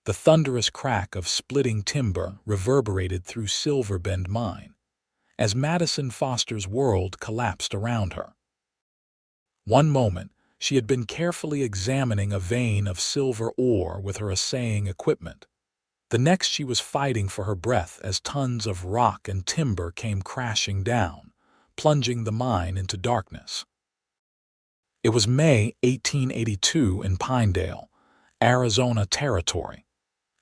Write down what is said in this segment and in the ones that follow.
The thunderous crack of splitting timber reverberated through Silver Bend Mine, as Madison Foster's world collapsed around her. One moment, she had been carefully examining a vein of silver ore with her assaying equipment. The next, she was fighting for her breath as tons of rock and timber came crashing down, plunging the mine into darkness. It was May 1882 in Pinedale, Arizona Territory,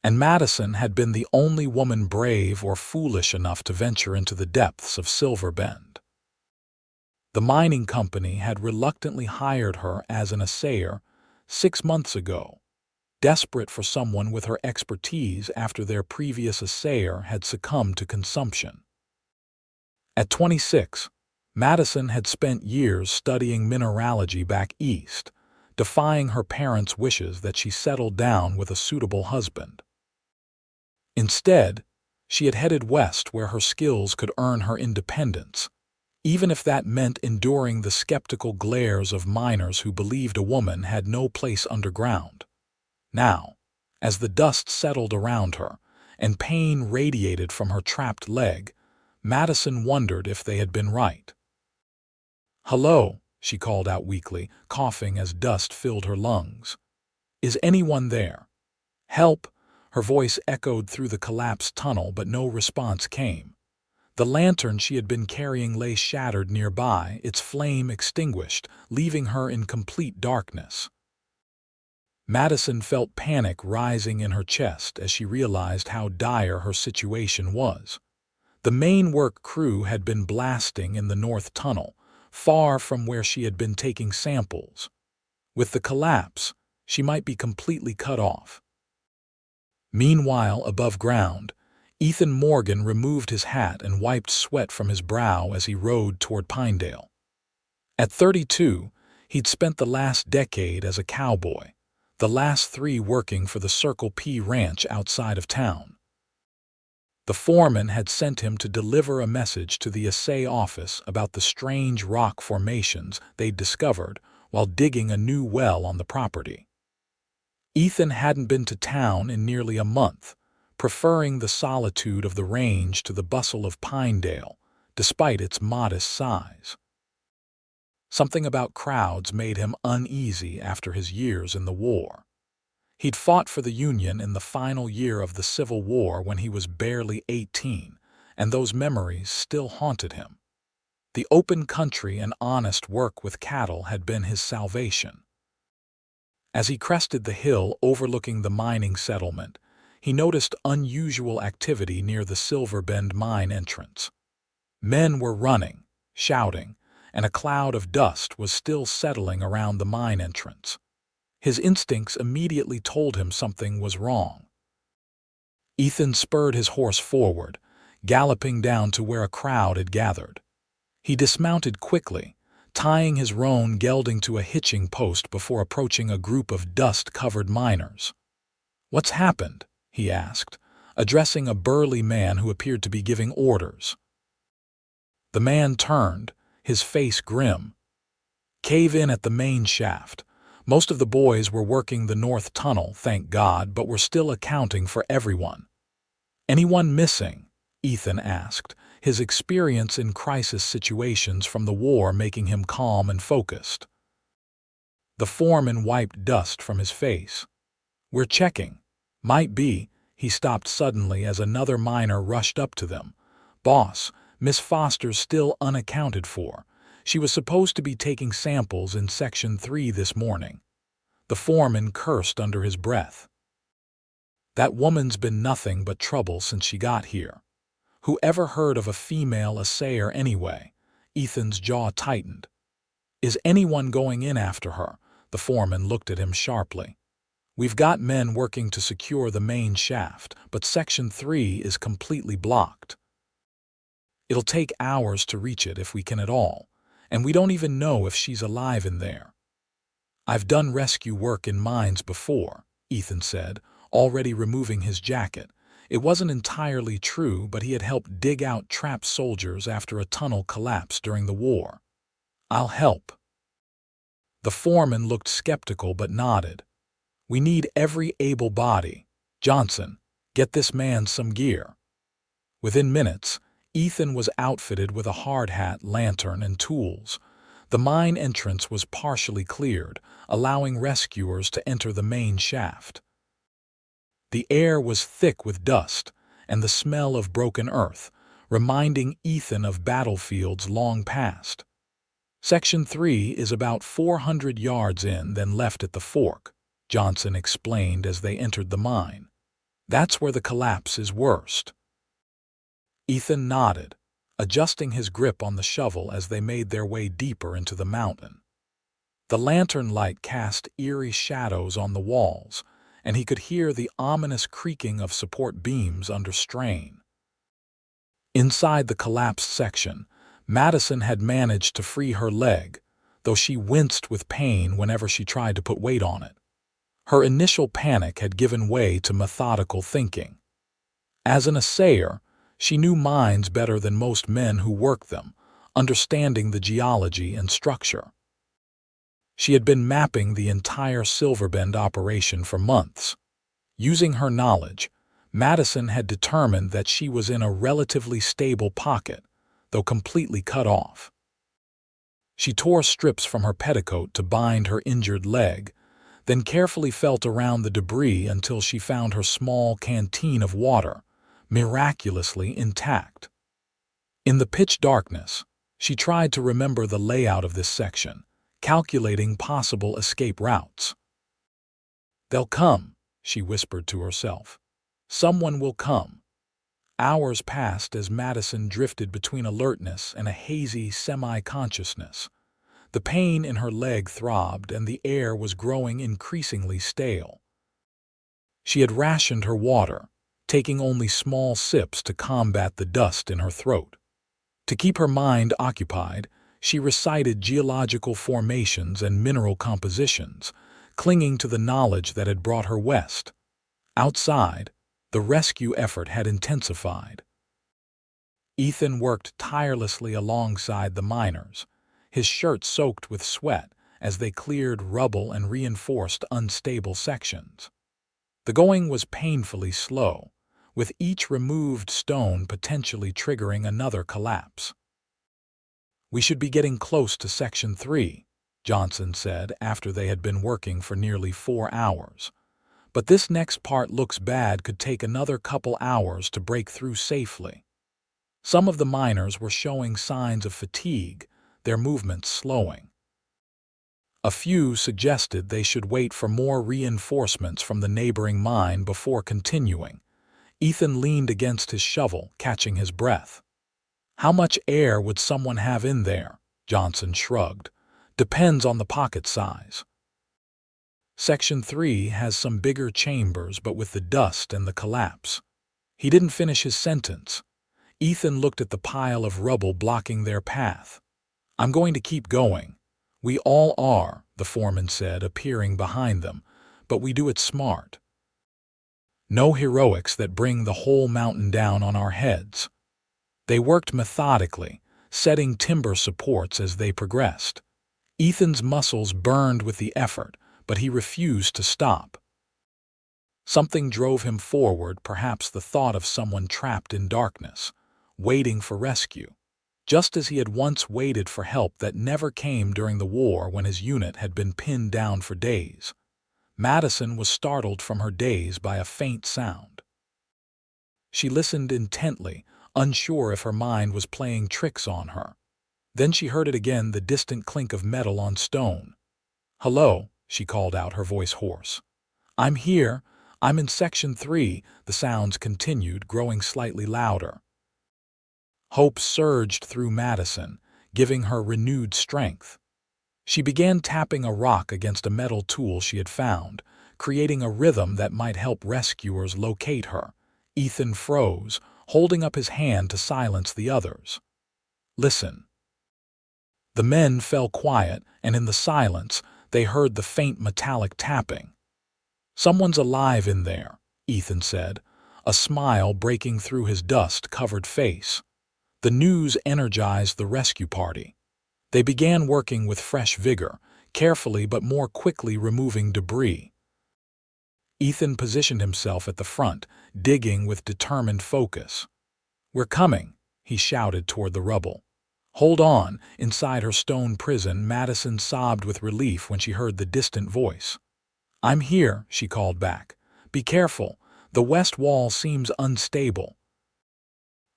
and Madison had been the only woman brave or foolish enough to venture into the depths of Silver Bend. The mining company had reluctantly hired her as an assayer 6 months ago, desperate for someone with her expertise after their previous assayer had succumbed to consumption. At 26, Madison had spent years studying mineralogy back east, defying her parents' wishes that she settle down with a suitable husband. Instead, she had headed west where her skills could earn her independence, even if that meant enduring the skeptical glares of miners who believed a woman had no place underground. Now, as the dust settled around her and pain radiated from her trapped leg, Madison wondered if they had been right. "Hello," she called out weakly, coughing as dust filled her lungs. "Is anyone there? Help!" Her voice echoed through the collapsed tunnel, but no response came. The lantern she had been carrying lay shattered nearby, its flame extinguished, leaving her in complete darkness. Madison felt panic rising in her chest as she realized how dire her situation was. The main work crew had been blasting in the north tunnel, far from where she had been taking samples. With the collapse, she might be completely cut off. Meanwhile, above ground, Ethan Morgan removed his hat and wiped sweat from his brow as he rode toward Pinedale. At 32, he'd spent the last decade as a cowboy, the last 3 working for the Circle P ranch outside of town. The foreman had sent him to deliver a message to the assay office about the strange rock formations they'd discovered while digging a new well on the property. Ethan hadn't been to town in nearly a month, preferring the solitude of the range to the bustle of Pinedale, despite its modest size. Something about crowds made him uneasy after his years in the war. He'd fought for the Union in the final year of the Civil War when he was barely 18, and those memories still haunted him. The open country and honest work with cattle had been his salvation. As he crested the hill overlooking the mining settlement, he noticed unusual activity near the Silver Bend mine entrance. Men were running, shouting, and a cloud of dust was still settling around the mine entrance. His instincts immediately told him something was wrong. Ethan spurred his horse forward, galloping down to where a crowd had gathered. He dismounted quickly, tying his roan gelding to a hitching post before approaching a group of dust-covered miners. "What's happened?" he asked, addressing a burly man who appeared to be giving orders. The man turned, his face grim. "Cave in at the main shaft. Most of the boys were working the north tunnel, thank God, but we're still accounting for everyone." "Anyone missing?" Ethan asked, his experience in crisis situations from the war making him calm and focused. The foreman wiped dust from his face. "We're checking. Might be." He stopped suddenly as another miner rushed up to them. "Boss, Miss Foster's still unaccounted for. She was supposed to be taking samples in Section 3 this morning." The foreman cursed under his breath. "That woman's been nothing but trouble since she got here. Who ever heard of a female assayer anyway?" Ethan's jaw tightened. "Is anyone going in after her?" The foreman looked at him sharply. "We've got men working to secure the main shaft, but Section 3 is completely blocked. It'll take hours to reach it if we can at all, and we don't even know if she's alive in there." "I've done rescue work in mines before," Ethan said, already removing his jacket. It wasn't entirely true, but he had helped dig out trapped soldiers after a tunnel collapsed during the war. "I'll help." The foreman looked skeptical but nodded. "We need every able body. "Johnson, get this man some gear." Within minutes, Ethan was outfitted with a hard hat, lantern, and tools. The mine entrance was partially cleared, allowing rescuers to enter the main shaft. The air was thick with dust and the smell of broken earth, reminding Ethan of battlefields long past. Section 3 is about 400 yards in, then left at the fork, Johnson explained as they entered the mine. That's where the collapse is worst. Ethan nodded, adjusting his grip on the shovel as they made their way deeper into the mountain. The lantern light cast eerie shadows on the walls, and he could hear the ominous creaking of support beams under strain. Inside the collapsed section, Madison had managed to free her leg, though she winced with pain whenever she tried to put weight on it. Her initial panic had given way to methodical thinking. As an assayer, she knew mines better than most men who worked them, understanding the geology and structure. She had been mapping the entire Silverbend operation for months. Using her knowledge, Madison had determined that she was in a relatively stable pocket, though completely cut off. She tore strips from her petticoat to bind her injured leg, then carefully felt around the debris until she found her small canteen of water, miraculously intact. In the pitch darkness, she tried to remember the layout of this section, calculating possible escape routes. "They'll come," she whispered to herself. "Someone will come." Hours passed as Madison drifted between alertness and a hazy semi-consciousness. The pain in her leg throbbed and the air was growing increasingly stale. She had rationed her water, taking only small sips to combat the dust in her throat. To keep her mind occupied, she recited geological formations and mineral compositions, clinging to the knowledge that had brought her west. Outside, the rescue effort had intensified. Ethan worked tirelessly alongside the miners, his shirt soaked with sweat as they cleared rubble and reinforced unstable sections. The going was painfully slow, with each removed stone potentially triggering another collapse. "We should be getting close to Section 3, Johnson said after they had been working for nearly 4 hours. "But this next part looks bad, could take another couple hours to break through safely." Some of the miners were showing signs of fatigue, their movements slowing. A few suggested they should wait for more reinforcements from the neighboring mine before continuing. Ethan leaned against his shovel, catching his breath. "How much air would someone have in there?" Johnson shrugged. "Depends on the pocket size." "Section 3 has some bigger chambers, but with the dust and the collapse." He didn't finish his sentence. Ethan looked at the pile of rubble blocking their path. "I'm going to keep going." "We all are," the foreman said, appearing behind them, "but we do it smart. No heroics that bring the whole mountain down on our heads." They worked methodically, setting timber supports as they progressed. Ethan's muscles burned with the effort, but he refused to stop. Something drove him forward, perhaps the thought of someone trapped in darkness, waiting for rescue, just as he had once waited for help that never came during the war when his unit had been pinned down for days. Madison was startled from her daze by a faint sound. She listened intently, unsure if her mind was playing tricks on her. Then she heard it again, the distant clink of metal on stone. "Hello," she called out, her voice hoarse. "I'm here. I'm in Section 3, the sounds continued, growing slightly louder. Hope surged through Madison, giving her renewed strength. She began tapping a rock against a metal tool she had found, creating a rhythm that might help rescuers locate her. Ethan froze, holding up his hand to silence the others. "Listen." The men fell quiet, and in the silence, they heard the faint metallic tapping. "Someone's alive in there," Ethan said, a smile breaking through his dust-covered face. The news energized the rescue party. They began working with fresh vigor, carefully but more quickly removing debris. Ethan positioned himself at the front, digging with determined focus. "We're coming," he shouted toward the rubble. "Hold on." Inside her stone prison, Madison sobbed with relief when she heard the distant voice. "I'm here," she called back. "Be careful. The west wall seems unstable."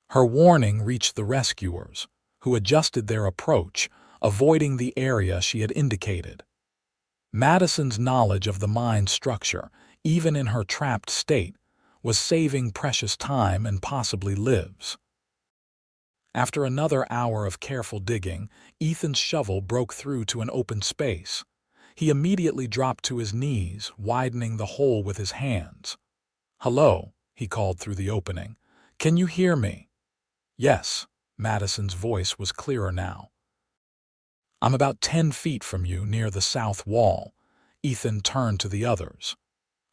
Her warning reached the rescuers, who adjusted their approach, avoiding the area she had indicated. Madison's knowledge of the mine's structure, even in her trapped state, was saving precious time and possibly lives. After another hour of careful digging, Ethan's shovel broke through to an open space. He immediately dropped to his knees, widening the hole with his hands. "Hello," he called through the opening. "Can you hear me?" "Yes," Madison's voice was clearer now. "I'm about 10 feet from you near the south wall." Ethan turned to the others.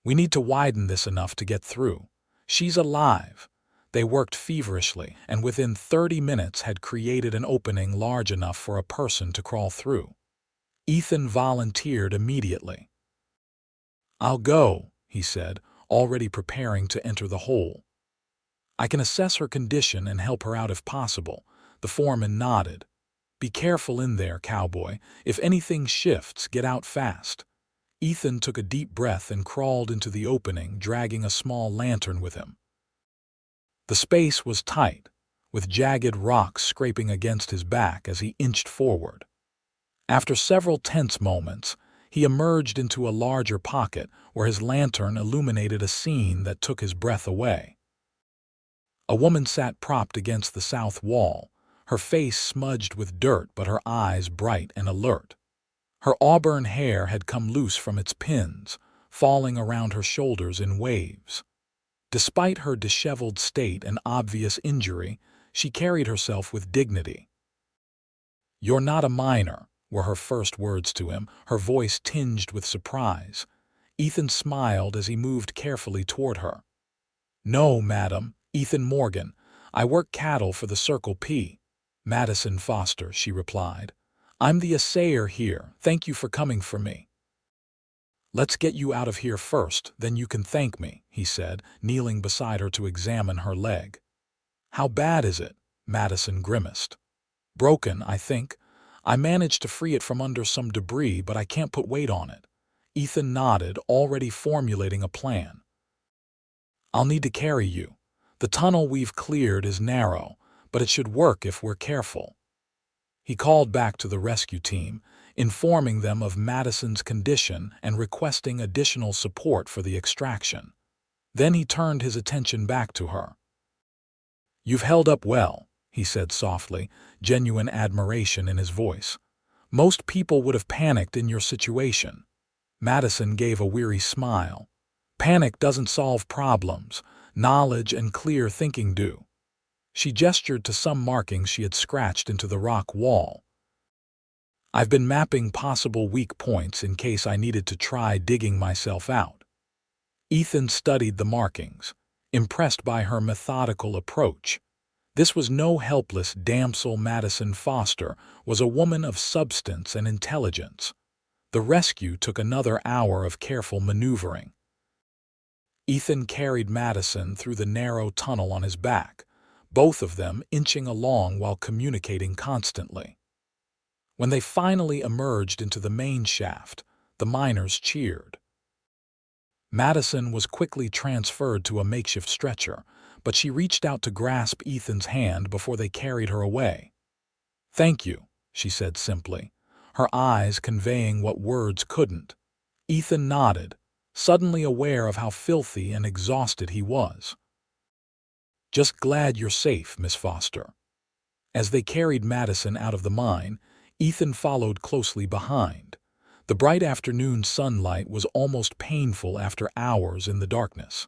"We need to widen this enough to get through. She's alive." They worked feverishly, and within 30 minutes had created an opening large enough for a person to crawl through. Ethan volunteered immediately. "I'll go," he said, already preparing to enter the hole. "I can assess her condition and help her out if possible." The foreman nodded. "Be careful in there, Cowboy. If anything shifts, get out fast." Ethan took a deep breath and crawled into the opening, dragging a small lantern with him. The space was tight, with jagged rocks scraping against his back as he inched forward. After several tense moments, he emerged into a larger pocket where his lantern illuminated a scene that took his breath away. A woman sat propped against the south wall, her face smudged with dirt but her eyes bright and alert. Her auburn hair had come loose from its pins, falling around her shoulders in waves. Despite her disheveled state and obvious injury, she carried herself with dignity. "You're not a miner," were her first words to him, her voice tinged with surprise. Ethan smiled as he moved carefully toward her. "No, madam, Ethan Morgan. I work cattle for the Circle P. Madison Foster," she replied. "I'm the assayer here. Thank you for coming for me." "Let's get you out of here first, then you can thank me," he said, kneeling beside her to examine her leg. "How bad is it?" Madison grimaced. "Broken, I think. I managed to free it from under some debris, but I can't put weight on it." Ethan nodded, already formulating a plan. "I'll need to carry you. The tunnel we've cleared is narrow, but it should work if we're careful." He called back to the rescue team, informing them of Madison's condition and requesting additional support for the extraction. Then he turned his attention back to her. "You've held up well," he said softly, genuine admiration in his voice. "Most people would have panicked in your situation." Madison gave a weary smile. "Panic doesn't solve problems. Knowledge and clear thinking do." She gestured to some markings she had scratched into the rock wall. "I've been mapping possible weak points in case I needed to try digging myself out." Ethan studied the markings, impressed by her methodical approach. This was no helpless damsel. Madison Foster was a woman of substance and intelligence. The rescue took another hour of careful maneuvering. Ethan carried Madison through the narrow tunnel on his back, both of them inching along while communicating constantly. When they finally emerged into the main shaft, the miners cheered. Madison was quickly transferred to a makeshift stretcher, but she reached out to grasp Ethan's hand before they carried her away. "Thank you," she said simply, her eyes conveying what words couldn't. Ethan nodded, suddenly aware of how filthy and exhausted he was. "Just glad you're safe, Miss Foster." As they carried Madison out of the mine, Ethan followed closely behind. The bright afternoon sunlight was almost painful after hours in the darkness.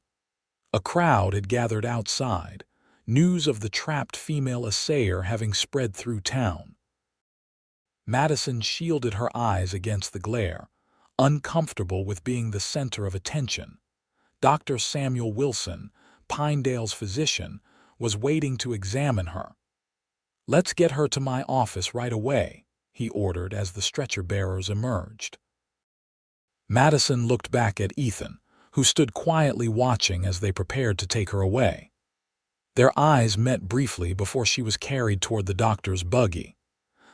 A crowd had gathered outside, news of the trapped female assayer having spread through town. Madison shielded her eyes against the glare, uncomfortable with being the center of attention. Dr. Samuel Wilson, Pinedale's physician, was waiting to examine her. "Let's get her to my office right away," he ordered as the stretcher-bearers emerged. Madison looked back at Ethan, who stood quietly watching as they prepared to take her away. Their eyes met briefly before she was carried toward the doctor's buggy.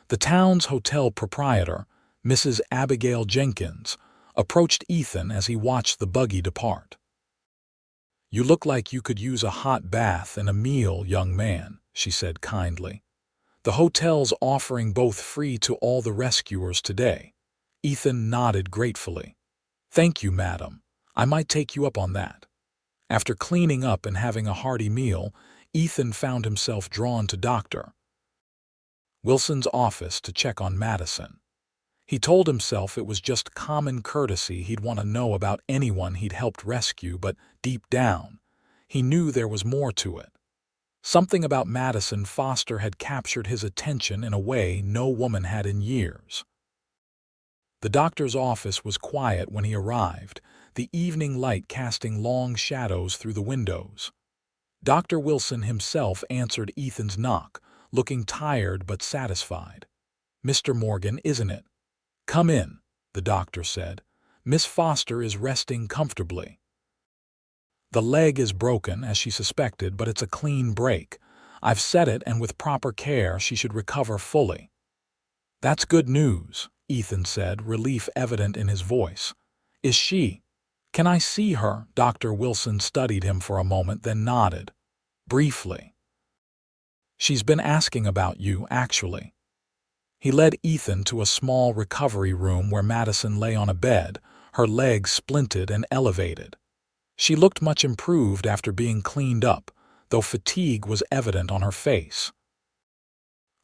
The town's hotel proprietor, Mrs. Abigail Jenkins, approached Ethan as he watched the buggy depart. "You look like you could use a hot bath and a meal, young man," she said kindly. "The hotel's offering both free to all the rescuers today." Ethan nodded gratefully. "Thank you, madam. I might take you up on that." After cleaning up and having a hearty meal, Ethan found himself drawn to Dr. Wilson's office to check on Madison. He told himself it was just common courtesy he'd want to know about anyone he'd helped rescue, but deep down, he knew there was more to it. Something about Madison Foster had captured his attention in a way no woman had in years. The doctor's office was quiet when he arrived, the evening light casting long shadows through the windows. Dr. Wilson himself answered Ethan's knock, looking tired but satisfied. "Mr. Morgan, isn't it?" "Come in," the doctor said. "Miss Foster is resting comfortably. The leg is broken, as she suspected, but it's a clean break. I've set it, and with proper care she should recover fully." "That's good news," Ethan said, relief evident in his voice. "Is she? Can I see her?" Dr. Wilson studied him for a moment, then nodded. "Briefly. She's been asking about you, actually." He led Ethan to a small recovery room where Madison lay on a bed, her legs splinted and elevated. She looked much improved after being cleaned up, though fatigue was evident on her face.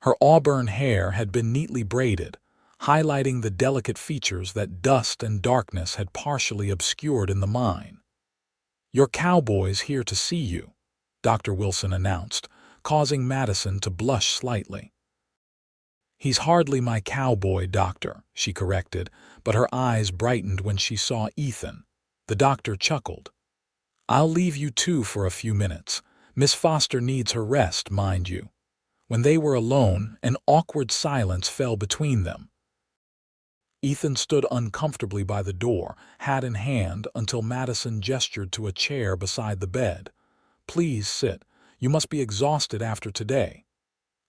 Her auburn hair had been neatly braided, highlighting the delicate features that dust and darkness had partially obscured in the mine. "Your cowboy's here to see you," Dr. Wilson announced, causing Madison to blush slightly. "He's hardly my cowboy, doctor," she corrected, but her eyes brightened when she saw Ethan. The doctor chuckled. "I'll leave you two for a few minutes. Miss Foster needs her rest, mind you." When they were alone, an awkward silence fell between them. Ethan stood uncomfortably by the door, hat in hand, until Madison gestured to a chair beside the bed. "Please sit. You must be exhausted after today."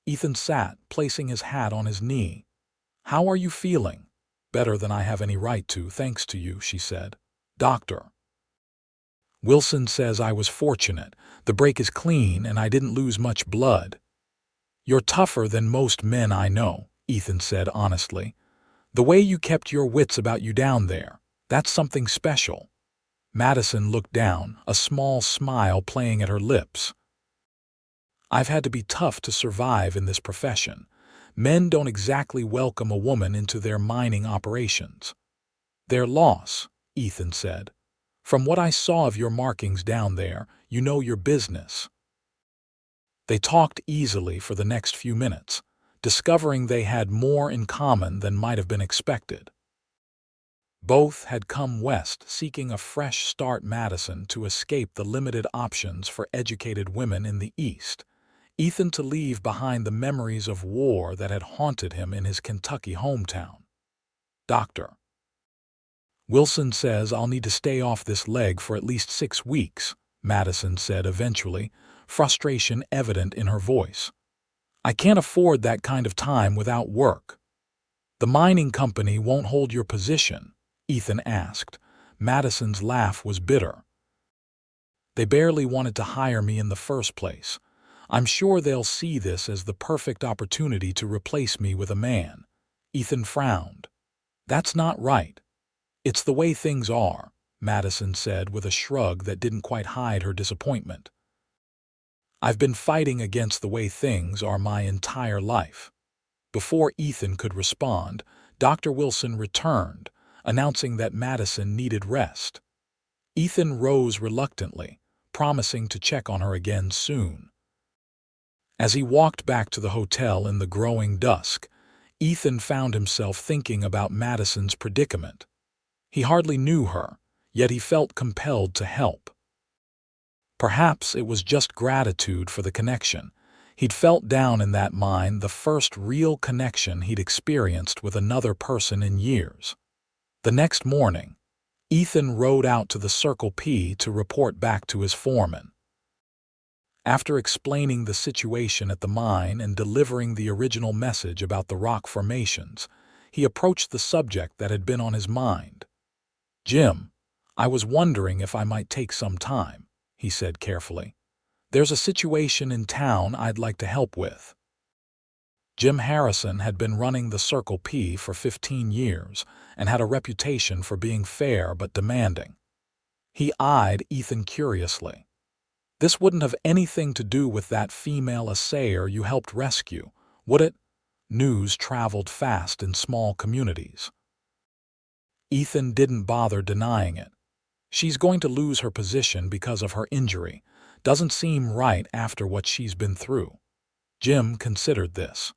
Ethan sat, placing his hat on his knee. "How are you feeling?" "Better than I have any right to, thanks to you," she said. "Doctor Wilson says I was fortunate. The break is clean and I didn't lose much blood." "You're tougher than most men I know," Ethan said honestly. "The way you kept your wits about you down there, that's something special." Madison looked down, a small smile playing at her lips. "I've had to be tough to survive in this profession. Men don't exactly welcome a woman into their mining operations." "Their loss," Ethan said. "From what I saw of your markings down there, you know your business." They talked easily for the next few minutes, discovering they had more in common than might have been expected. Both had come west seeking a fresh start. Madison to escape the limited options for educated women in the East. Ethan to leave behind the memories of war that had haunted him in his Kentucky hometown. "Dr. Wilson says I'll need to stay off this leg for at least 6 weeks, Madison said eventually, frustration evident in her voice. "I can't afford that kind of time without work." "The mining company won't hold your position?" Ethan asked. Madison's laugh was bitter. "They barely wanted to hire me in the first place. I'm sure they'll see this as the perfect opportunity to replace me with a man." Ethan frowned. "That's not right." "It's the way things are," Madison said with a shrug that didn't quite hide her disappointment. "I've been fighting against the way things are my entire life." Before Ethan could respond, Dr. Wilson returned, announcing that Madison needed rest. Ethan rose reluctantly, promising to check on her again soon. As he walked back to the hotel in the growing dusk, Ethan found himself thinking about Madison's predicament. He hardly knew her, yet he felt compelled to help. Perhaps it was just gratitude for the connection. He'd felt down in that mine, the first real connection he'd experienced with another person in years. The next morning, Ethan rode out to the Circle P to report back to his foreman. After explaining the situation at the mine and delivering the original message about the rock formations, he approached the subject that had been on his mind. "Jim, I was wondering if I might take some time," he said carefully. "There's a situation in town I'd like to help with." Jim Harrison had been running the Circle P for 15 years and had a reputation for being fair but demanding. He eyed Ethan curiously. "This wouldn't have anything to do with that female assayer you helped rescue, would it?" News traveled fast in small communities. Ethan didn't bother denying it. "She's going to lose her position because of her injury. Doesn't seem right after what she's been through." Jim considered this.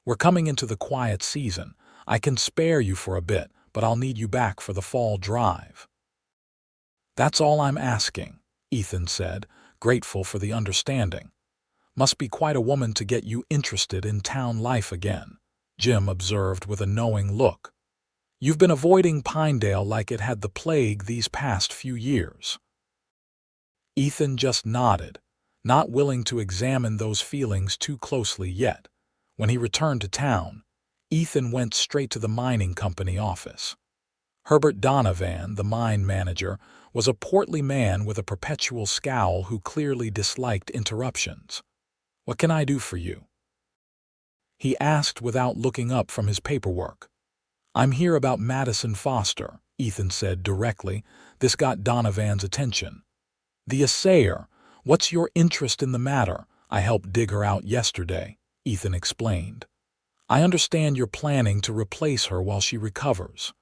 "We're coming into the quiet season. I can spare you for a bit, but I'll need you back for the fall drive." "That's all I'm asking," Ethan said, grateful for the understanding. "Must be quite a woman to get you interested in town life again," Jim observed with a knowing look. "You've been avoiding Pinedale like it had the plague these past few years." Ethan just nodded, not willing to examine those feelings too closely yet. When he returned to town, Ethan went straight to the mining company office. Herbert Donovan, the mine manager, was a portly man with a perpetual scowl who clearly disliked interruptions. "What can I do for you?" he asked without looking up from his paperwork. "I'm here about Madison Foster," Ethan said directly. This got Donovan's attention. "The assayer, what's your interest in the matter? I helped dig her out yesterday," Ethan explained. "I understand you're planning to replace her while she recovers."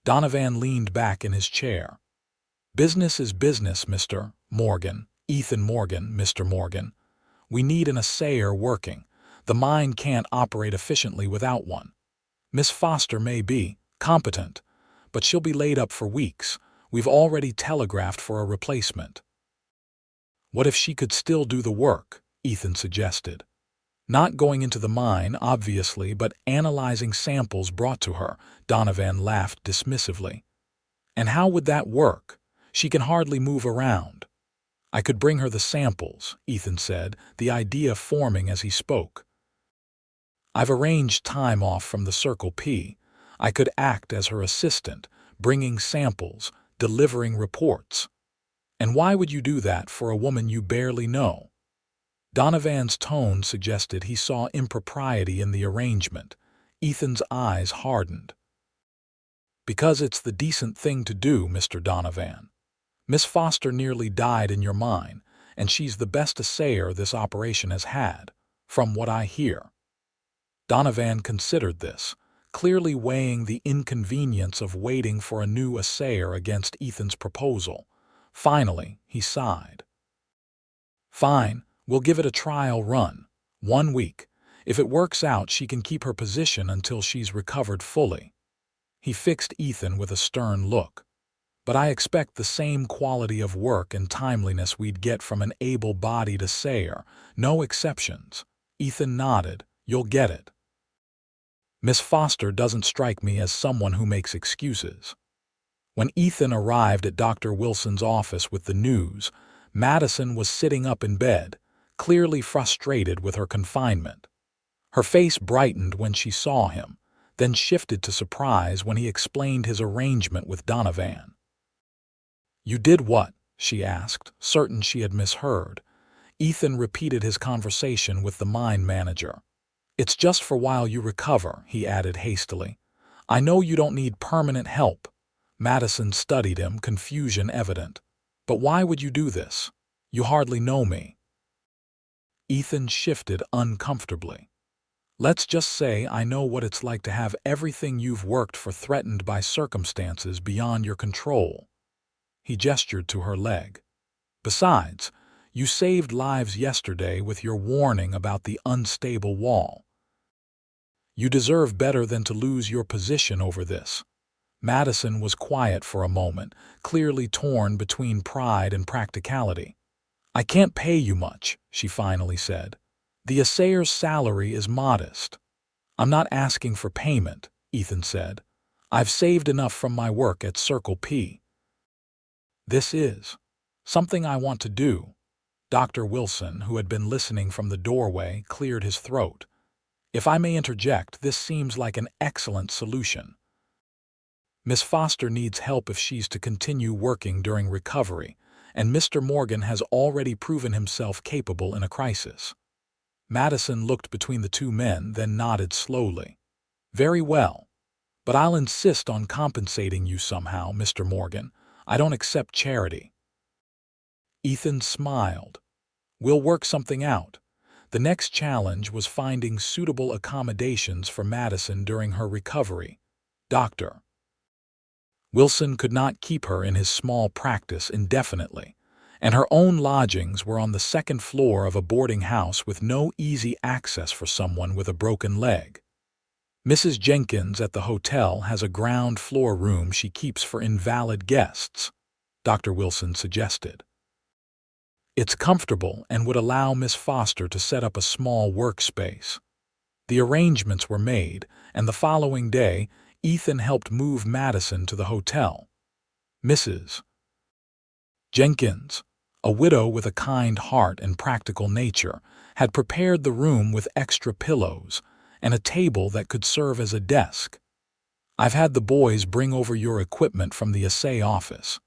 Donovan leaned back in his chair. "Business is business, Mr. Morgan, Ethan Morgan, Mr. Morgan. We need an assayer working. The mine can't operate efficiently without one. Miss Foster may be competent, but she'll be laid up for weeks. We've already telegraphed for a replacement." "What if she could still do the work?" Ethan suggested. "Not going into the mine, obviously, but analyzing samples brought to her," Donovan laughed dismissively. "And how would that work? She can hardly move around." "I could bring her the samples," Ethan said, the idea forming as he spoke. "I've arranged time off from the Circle P. I could act as her assistant, bringing samples, delivering reports." "And why would you do that for a woman you barely know?" Donovan's tone suggested he saw impropriety in the arrangement. Ethan's eyes hardened. "Because it's the decent thing to do, Mr. Donovan. Miss Foster nearly died in your mine, and she's the best assayer this operation has had, from what I hear." Donovan considered this, clearly weighing the inconvenience of waiting for a new assayer against Ethan's proposal. Finally, he sighed. "Fine, we'll give it a trial run. 1 week. If it works out, she can keep her position until she's recovered fully." He fixed Ethan with a stern look. "But I expect the same quality of work and timeliness we'd get from an able-bodied assayer. No exceptions." Ethan nodded. "You'll get it." "Miss Foster doesn't strike me as someone who makes excuses." When Ethan arrived at Dr. Wilson's office with the news, Madison was sitting up in bed, clearly frustrated with her confinement. Her face brightened when she saw him, then shifted to surprise when he explained his arrangement with Donovan. "You did what?" she asked, certain she had misheard. Ethan repeated his conversation with the mine manager. "It's just for while you recover," he added hastily. "I know you don't need permanent help." Madison studied him, confusion evident. "But why would you do this? You hardly know me." Ethan shifted uncomfortably. "Let's just say I know what it's like to have everything you've worked for threatened by circumstances beyond your control." He gestured to her leg. "Besides, you saved lives yesterday with your warning about the unstable wall. You deserve better than to lose your position over this." Madison was quiet for a moment, clearly torn between pride and practicality. "I can't pay you much," she finally said. "The assayer's salary is modest." "I'm not asking for payment," Ethan said. I've saved enough from my work at Circle P. This is something I want to do. Dr. Wilson, who had been listening from the doorway, cleared his throat. If I may interject, this seems like an excellent solution. Miss Foster needs help if she's to continue working during recovery, and Mr. Morgan has already proven himself capable in a crisis. Madison looked between the two men, then nodded slowly. Very well. But I'll insist on compensating you somehow, Mr. Morgan. I don't accept charity. Ethan smiled. We'll work something out. The next challenge was finding suitable accommodations for Madison during her recovery. Dr. Wilson could not keep her in his small practice indefinitely, and her own lodgings were on the second floor of a boarding house with no easy access for someone with a broken leg. Mrs. Jenkins at the hotel has a ground floor room she keeps for invalid guests, Dr. Wilson suggested. It's comfortable and would allow Miss Foster to set up a small workspace. The arrangements were made, and the following day, Ethan helped move Madison to the hotel. Mrs. Jenkins, a widow with a kind heart and practical nature, had prepared the room with extra pillows and a table that could serve as a desk. I've had the boys bring over your equipment from the assay office,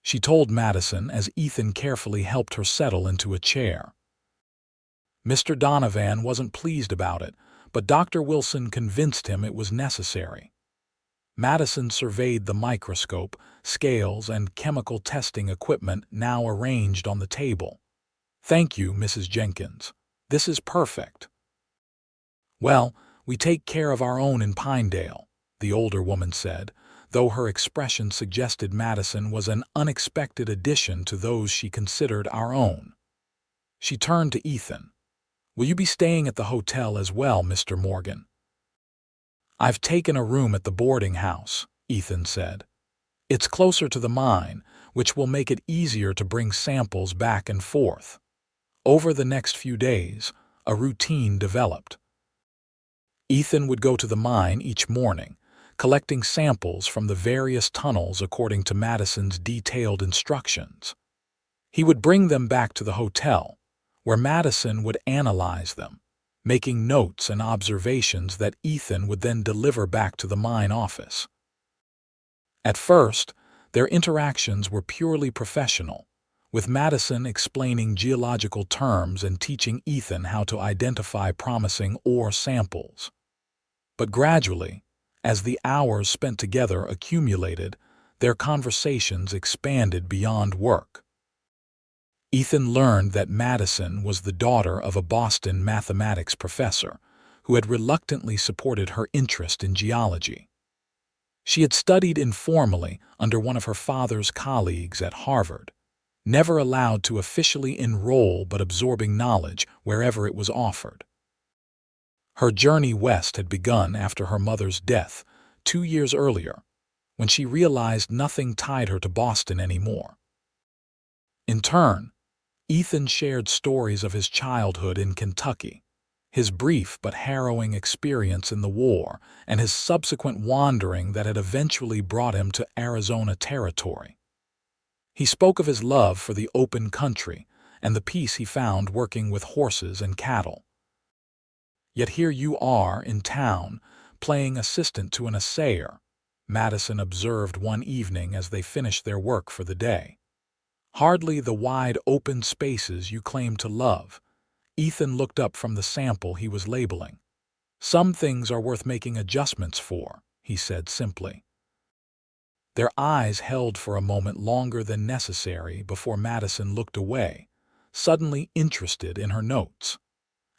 she told Madison as Ethan carefully helped her settle into a chair. Mr. Donovan wasn't pleased about it, but Dr. Wilson convinced him it was necessary. Madison surveyed the microscope, scales, and chemical testing equipment now arranged on the table. Thank you, Mrs. Jenkins. This is perfect. Well, we take care of our own in Pinedale, the older woman said, though her expression suggested Madison was an unexpected addition to those she considered our own. She turned to Ethan. Will you be staying at the hotel as well, Mr. Morgan? I've taken a room at the boarding house, Ethan said. It's closer to the mine, which will make it easier to bring samples back and forth. Over the next few days, a routine developed. Ethan would go to the mine each morning, collecting samples from the various tunnels according to Madison's detailed instructions. He would bring them back to the hotel, where Madison would analyze them, making notes and observations that Ethan would then deliver back to the mine office. At first, their interactions were purely professional, with Madison explaining geological terms and teaching Ethan how to identify promising ore samples. But gradually, as the hours spent together accumulated, their conversations expanded beyond work. Ethan learned that Madison was the daughter of a Boston mathematics professor who had reluctantly supported her interest in geology. She had studied informally under one of her father's colleagues at Harvard, never allowed to officially enroll but absorbing knowledge wherever it was offered. Her journey west had begun after her mother's death 2 years earlier, when she realized nothing tied her to Boston anymore. In turn, Ethan shared stories of his childhood in Kentucky, his brief but harrowing experience in the war, and his subsequent wandering that had eventually brought him to Arizona territory. He spoke of his love for the open country and the peace he found working with horses and cattle. Yet here you are in town, playing assistant to an assayer, Madison observed one evening as they finished their work for the day. Hardly the wide open spaces you claim to love. Ethan looked up from the sample he was labeling. Some things are worth making adjustments for, he said simply. Their eyes held for a moment longer than necessary before Madison looked away, suddenly interested in her notes.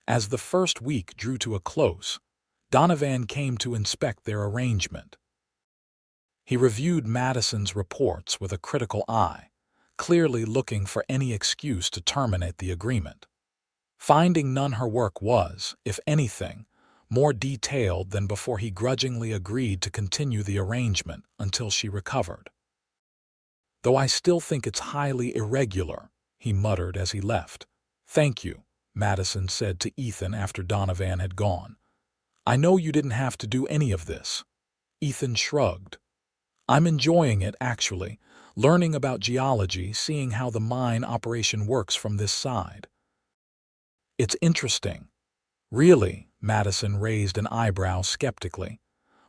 As the first week drew to a close, Donovan came to inspect their arrangement. He reviewed Madison's reports with a critical eye, clearly looking for any excuse to terminate the agreement. Finding none, her work was, if anything, more detailed than before he grudgingly agreed to continue the arrangement until she recovered. Though I still think it's highly irregular, he muttered as he left. Thank you, Madison said to Ethan after Donovan had gone. I know you didn't have to do any of this. Ethan shrugged. I'm enjoying it, actually, learning about geology, seeing how the mine operation works from this side. It's interesting. Really? Madison raised an eyebrow skeptically.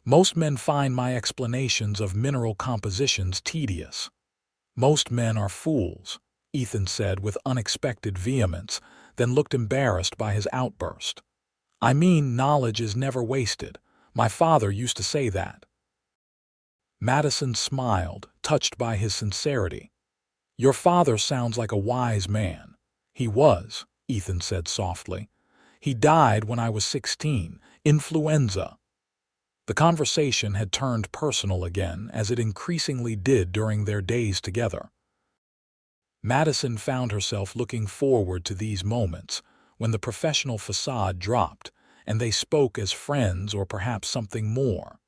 Most men find my explanations of mineral compositions tedious. Most men are fools, Ethan said with unexpected vehemence, then looked embarrassed by his outburst. I mean, knowledge is never wasted. My father used to say that. Madison smiled, touched by his sincerity. Your father sounds like a wise man. He was, Ethan said softly. He died when I was 16, influenza. The conversation had turned personal again, as it increasingly did during their days together. Madison found herself looking forward to these moments, when the professional facade dropped, and they spoke as friends or perhaps something more.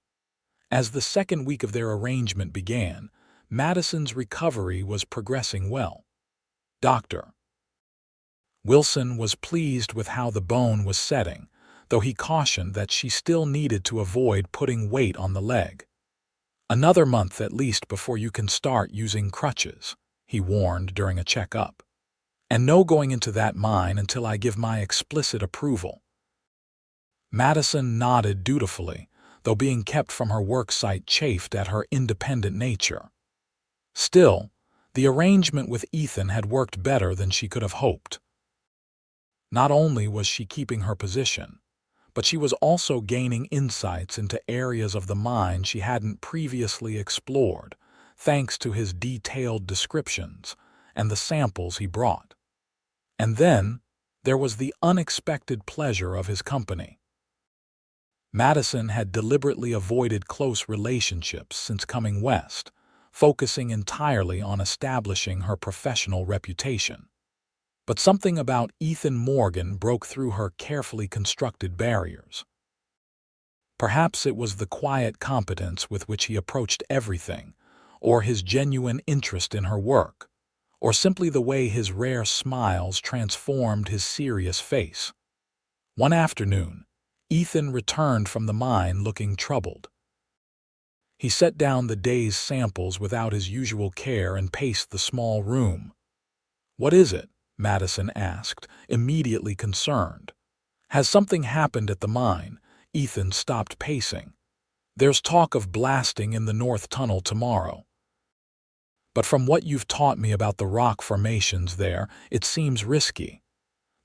As the second week of their arrangement began, Madison's recovery was progressing well. Dr. Wilson was pleased with how the bone was setting, though he cautioned that she still needed to avoid putting weight on the leg. Another month at least before you can start using crutches, he warned during a checkup. And no going into that mine until I give my explicit approval. Madison nodded dutifully, though being kept from her work site chafed at her independent nature. Still, the arrangement with Ethan had worked better than she could have hoped. Not only was she keeping her position, but she was also gaining insights into areas of the mine she hadn't previously explored, thanks to his detailed descriptions and the samples he brought. And then, there was the unexpected pleasure of his company. Madison had deliberately avoided close relationships since coming west, focusing entirely on establishing her professional reputation. But something about Ethan Morgan broke through her carefully constructed barriers. Perhaps it was the quiet competence with which he approached everything, or his genuine interest in her work, or simply the way his rare smiles transformed his serious face. One afternoon, Ethan returned from the mine looking troubled. He set down the day's samples without his usual care and paced the small room. "What is it?" Madison asked, immediately concerned. "Has something happened at the mine?" Ethan stopped pacing. "There's talk of blasting in the North Tunnel tomorrow. But from what you've taught me about the rock formations there, it seems risky.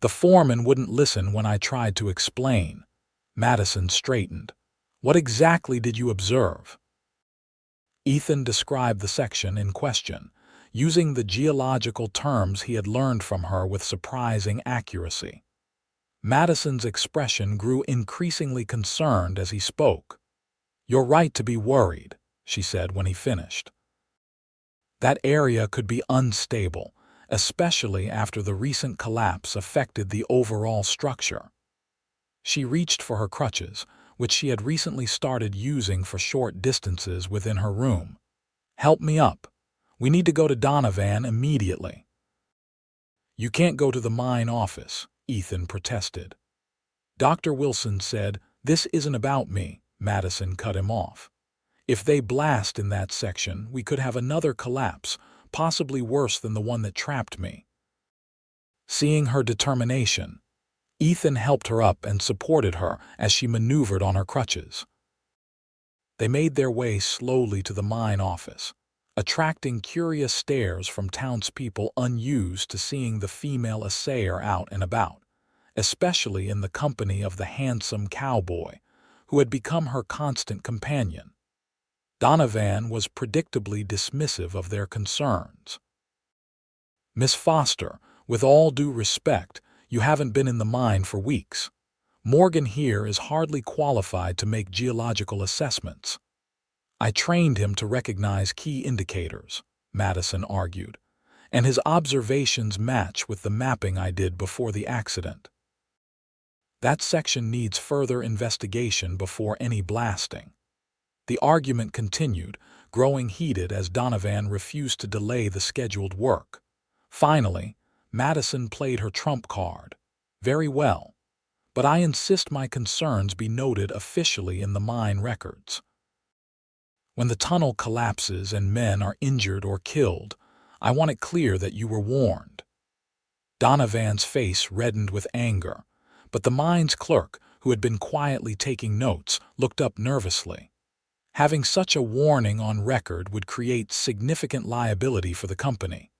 The foreman wouldn't listen when I tried to explain." Madison straightened. "What exactly did you observe?" Ethan described the section in question, using the geological terms he had learned from her with surprising accuracy. Madison's expression grew increasingly concerned as he spoke. "You're right to be worried," she said when he finished. "That area could be unstable, especially after the recent collapse affected the overall structure." She reached for her crutches, which she had recently started using for short distances within her room. "Help me up. We need to go to Donovan immediately." "You can't go to the mine office," Ethan protested. Dr. Wilson said, "This isn't about me," Madison cut him off. "If they blast in that section, we could have another collapse, possibly worse than the one that trapped me." Seeing her determination, Ethan helped her up and supported her as she maneuvered on her crutches. They made their way slowly to the mine office, attracting curious stares from townspeople unused to seeing the female assayer out and about, especially in the company of the handsome Cowboy, who had become her constant companion. Donovan was predictably dismissive of their concerns. "Miss Foster, with all due respect, you haven't been in the mine for weeks. Morgan here is hardly qualified to make geological assessments." "I trained him to recognize key indicators," Madison argued, "and his observations match with the mapping I did before the accident. That section needs further investigation before any blasting." The argument continued, growing heated as Donovan refused to delay the scheduled work. Finally, Madison played her trump card. "Very well, but I insist my concerns be noted officially in the mine records." When the tunnel collapses and men are injured or killed, I want it clear that you were warned." Donovan's face reddened with anger, but the mine's clerk, who had been quietly taking notes, looked up nervously. Having such a warning on record would create significant liability for the company.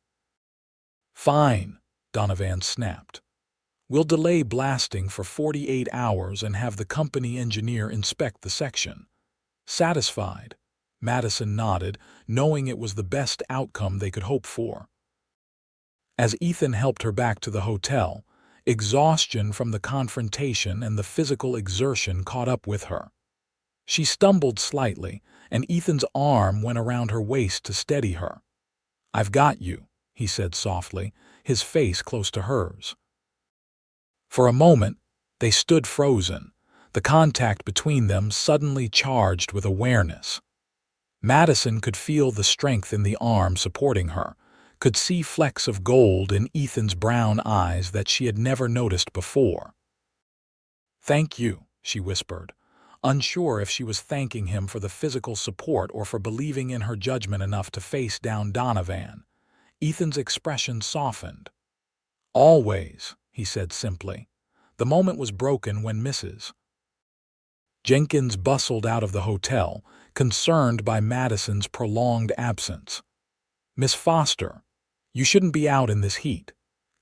"Fine," Donovan snapped. "We'll delay blasting for 48 hours and have the company engineer inspect the section." Satisfied, Madison nodded, knowing it was the best outcome they could hope for. As Ethan helped her back to the hotel, exhaustion from the confrontation and the physical exertion caught up with her. She stumbled slightly, and Ethan's arm went around her waist to steady her. "I've got you," he said softly, his face close to hers. For a moment, they stood frozen, the contact between them suddenly charged with awareness. Madison could feel the strength in the arm supporting her, could see flecks of gold in Ethan's brown eyes that she had never noticed before. "Thank you," she whispered, unsure if she was thanking him for the physical support or for believing in her judgment enough to face down Donovan. Ethan's expression softened. "Always," he said simply. The moment was broken when Mrs. Jenkins bustled out of the hotel, concerned by Madison's prolonged absence. "Miss Foster, you shouldn't be out in this heat.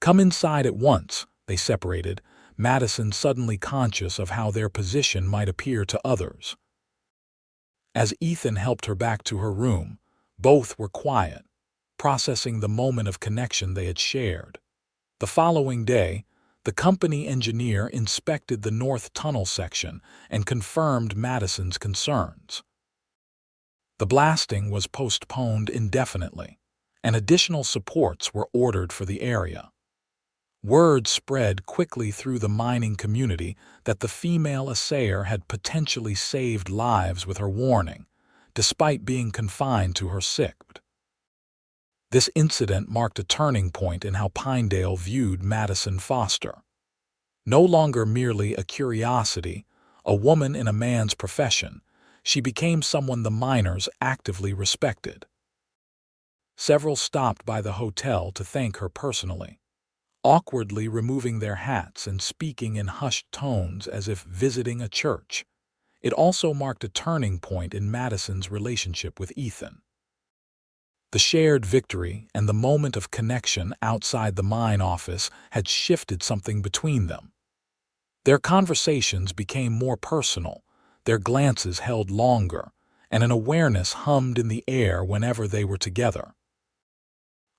Come inside at once." They separated, Madison suddenly conscious of how their position might appear to others. As Ethan helped her back to her room, both were quiet, processing the moment of connection they had shared. The following day, the company engineer inspected the north tunnel section and confirmed Madison's concerns. The blasting was postponed indefinitely, and additional supports were ordered for the area. Word spread quickly through the mining community that the female assayer had potentially saved lives with her warning, despite being confined to her sick. This incident marked a turning point in how Pinedale viewed Madison Foster. No longer merely a curiosity, a woman in a man's profession, she became someone the miners actively respected. Several stopped by the hotel to thank her personally, awkwardly removing their hats and speaking in hushed tones as if visiting a church. It also marked a turning point in Madison's relationship with Ethan. The shared victory and the moment of connection outside the mine office had shifted something between them. Their conversations became more personal, their glances held longer, and an awareness hummed in the air whenever they were together.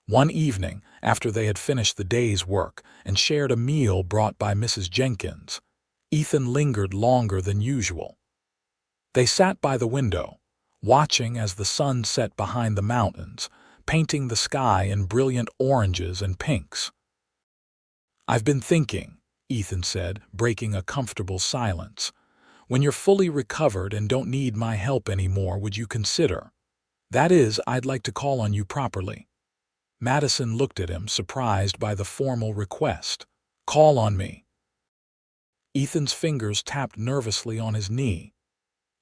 One evening, after they had finished the day's work and shared a meal brought by Mrs. Jenkins, Ethan lingered longer than usual. They sat by the window, watching as the sun set behind the mountains, painting the sky in brilliant oranges and pinks. "I've been thinking," Ethan said, breaking a comfortable silence. "When you're fully recovered and don't need my help anymore, would you consider? That is, I'd like to call on you properly." Madison looked at him, surprised by the formal request. "Call on me." Ethan's fingers tapped nervously on his knee.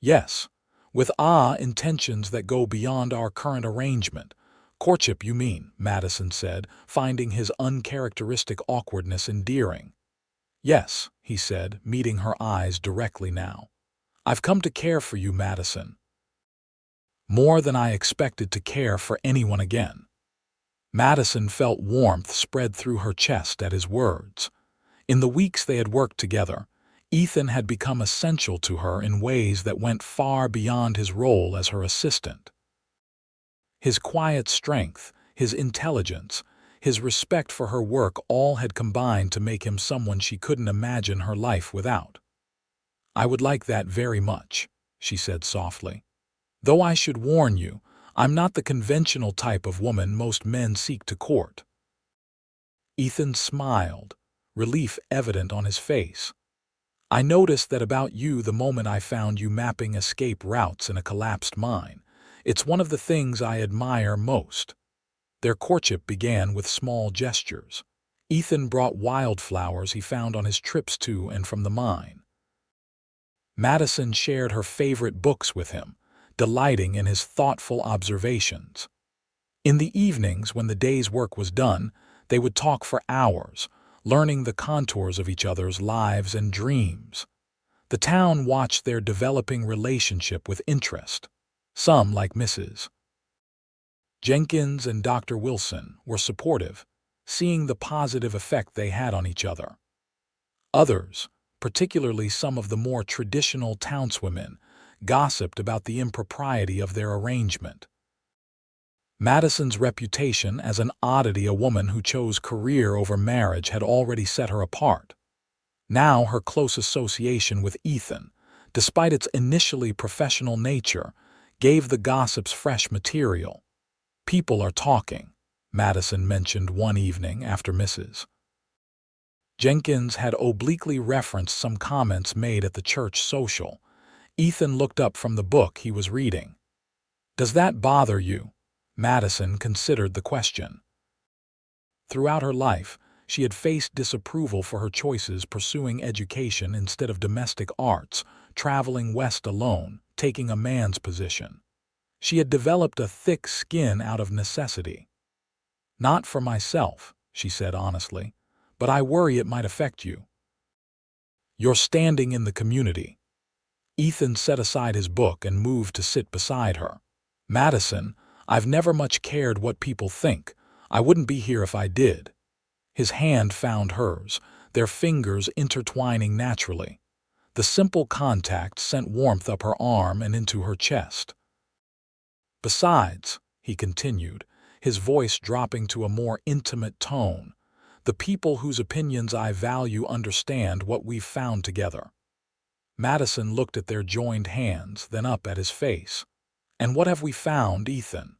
"Yes, with intentions that go beyond our current arrangement. Courtship, you mean," Madison said, finding his uncharacteristic awkwardness endearing. "Yes," he said, meeting her eyes directly now. "I've come to care for you, Madison. More than I expected to care for anyone again." Madison felt warmth spread through her chest at his words. In the weeks they had worked together, Ethan had become essential to her in ways that went far beyond his role as her assistant. His quiet strength, his intelligence, his respect for her work all had combined to make him someone she couldn't imagine her life without. "I would like that very much," she said softly. "Though I should warn you, I'm not the conventional type of woman most men seek to court." Ethan smiled, relief evident on his face. "I noticed that about you the moment I found you mapping escape routes in a collapsed mine. It's one of the things I admire most." Their courtship began with small gestures. Ethan brought wildflowers he found on his trips to and from the mine. Madison shared her favorite books with him, delighting in his thoughtful observations. In the evenings, when the day's work was done, they would talk for hours, learning the contours of each other's lives and dreams. The town watched their developing relationship with interest. Some, like Mrs. Jenkins and Dr. Wilson, were supportive, seeing the positive effect they had on each other. Others, particularly some of the more traditional townswomen, gossiped about the impropriety of their arrangement. Madison's reputation as an oddity, a woman who chose career over marriage, had already set her apart. Now her close association with Ethan, despite its initially professional nature, gave the gossips fresh material. "People are talking," Madison mentioned one evening after Mrs. Jenkins had obliquely referenced some comments made at the church social. Ethan looked up from the book he was reading. "Does that bother you?" Madison considered the question. Throughout her life, she had faced disapproval for her choices, pursuing education instead of domestic arts, traveling west alone, taking a man's position. She had developed a thick skin out of necessity. "Not for myself," she said honestly, "but I worry it might affect you. Your standing in the community." Ethan set aside his book and moved to sit beside her. "Madison, I've never much cared what people think. I wouldn't be here if I did." His hand found hers, their fingers intertwining naturally. The simple contact sent warmth up her arm and into her chest. "Besides," he continued, his voice dropping to a more intimate tone, "the people whose opinions I value understand what we've found together." Madison looked at their joined hands, then up at his face. "And what have we found, Ethan?"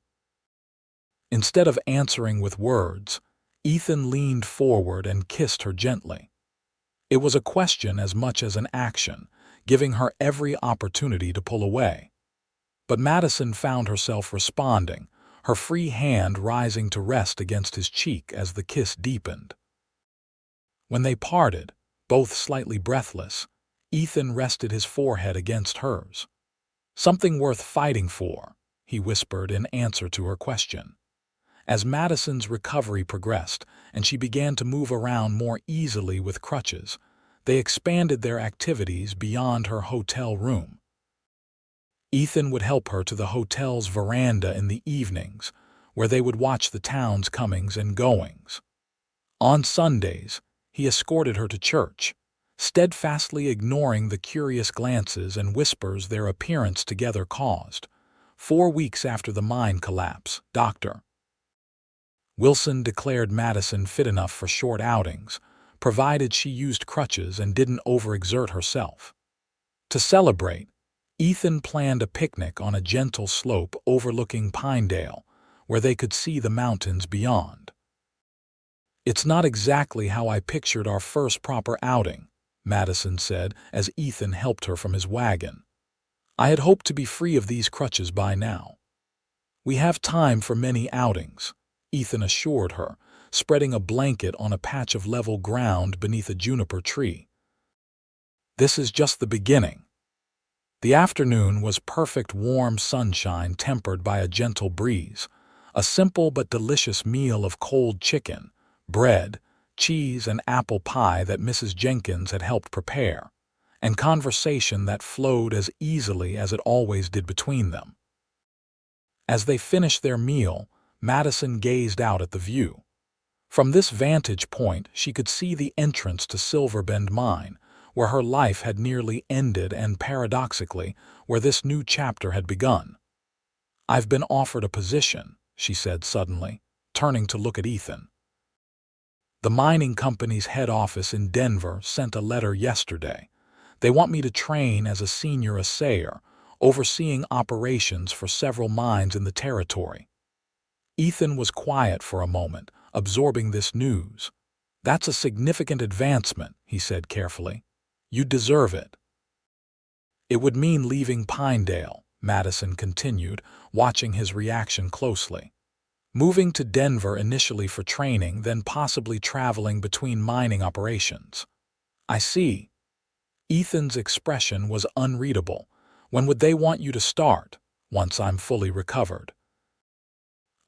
Instead of answering with words, Ethan leaned forward and kissed her gently. It was a question as much as an action, giving her every opportunity to pull away. But Madison found herself responding, her free hand rising to rest against his cheek as the kiss deepened. When they parted, both slightly breathless, Ethan rested his forehead against hers. "Something worth fighting for," he whispered in answer to her question. As Madison's recovery progressed and she began to move around more easily with crutches, they expanded their activities beyond her hotel room. Ethan would help her to the hotel's veranda in the evenings, where they would watch the town's comings and goings. On Sundays, he escorted her to church, steadfastly ignoring the curious glances and whispers their appearance together caused. 4 weeks after the mine collapse, Dr. Wilson declared Madison fit enough for short outings, provided she used crutches and didn't overexert herself. To celebrate, Ethan planned a picnic on a gentle slope overlooking Pinedale, where they could see the mountains beyond. "It's not exactly how I pictured our first proper outing," Madison said as Ethan helped her from his wagon. "I had hoped to be free of these crutches by now." "We have time for many outings," Ethan assured her, spreading a blanket on a patch of level ground beneath a juniper tree. "This is just the beginning." The afternoon was perfect warm sunshine tempered by a gentle breeze, a simple but delicious meal of cold chicken, bread, cheese, and apple pie that Mrs. Jenkins had helped prepare, and conversation that flowed as easily as it always did between them. As they finished their meal, Madison gazed out at the view. From this vantage point, she could see the entrance to Silverbend Mine, where her life had nearly ended and, paradoxically, where this new chapter had begun. "I've been offered a position," she said suddenly, turning to look at Ethan. "The mining company's head office in Denver sent a letter yesterday. They want me to train as a senior assayer, overseeing operations for several mines in the territory." Ethan was quiet for a moment, absorbing this news. "That's a significant advancement," he said carefully. "You deserve it." "It would mean leaving Pinedale," Madison continued, watching his reaction closely. "Moving to Denver initially for training, then possibly traveling between mining operations." "I see." Ethan's expression was unreadable. "When would they want you to start?" once I'm fully recovered.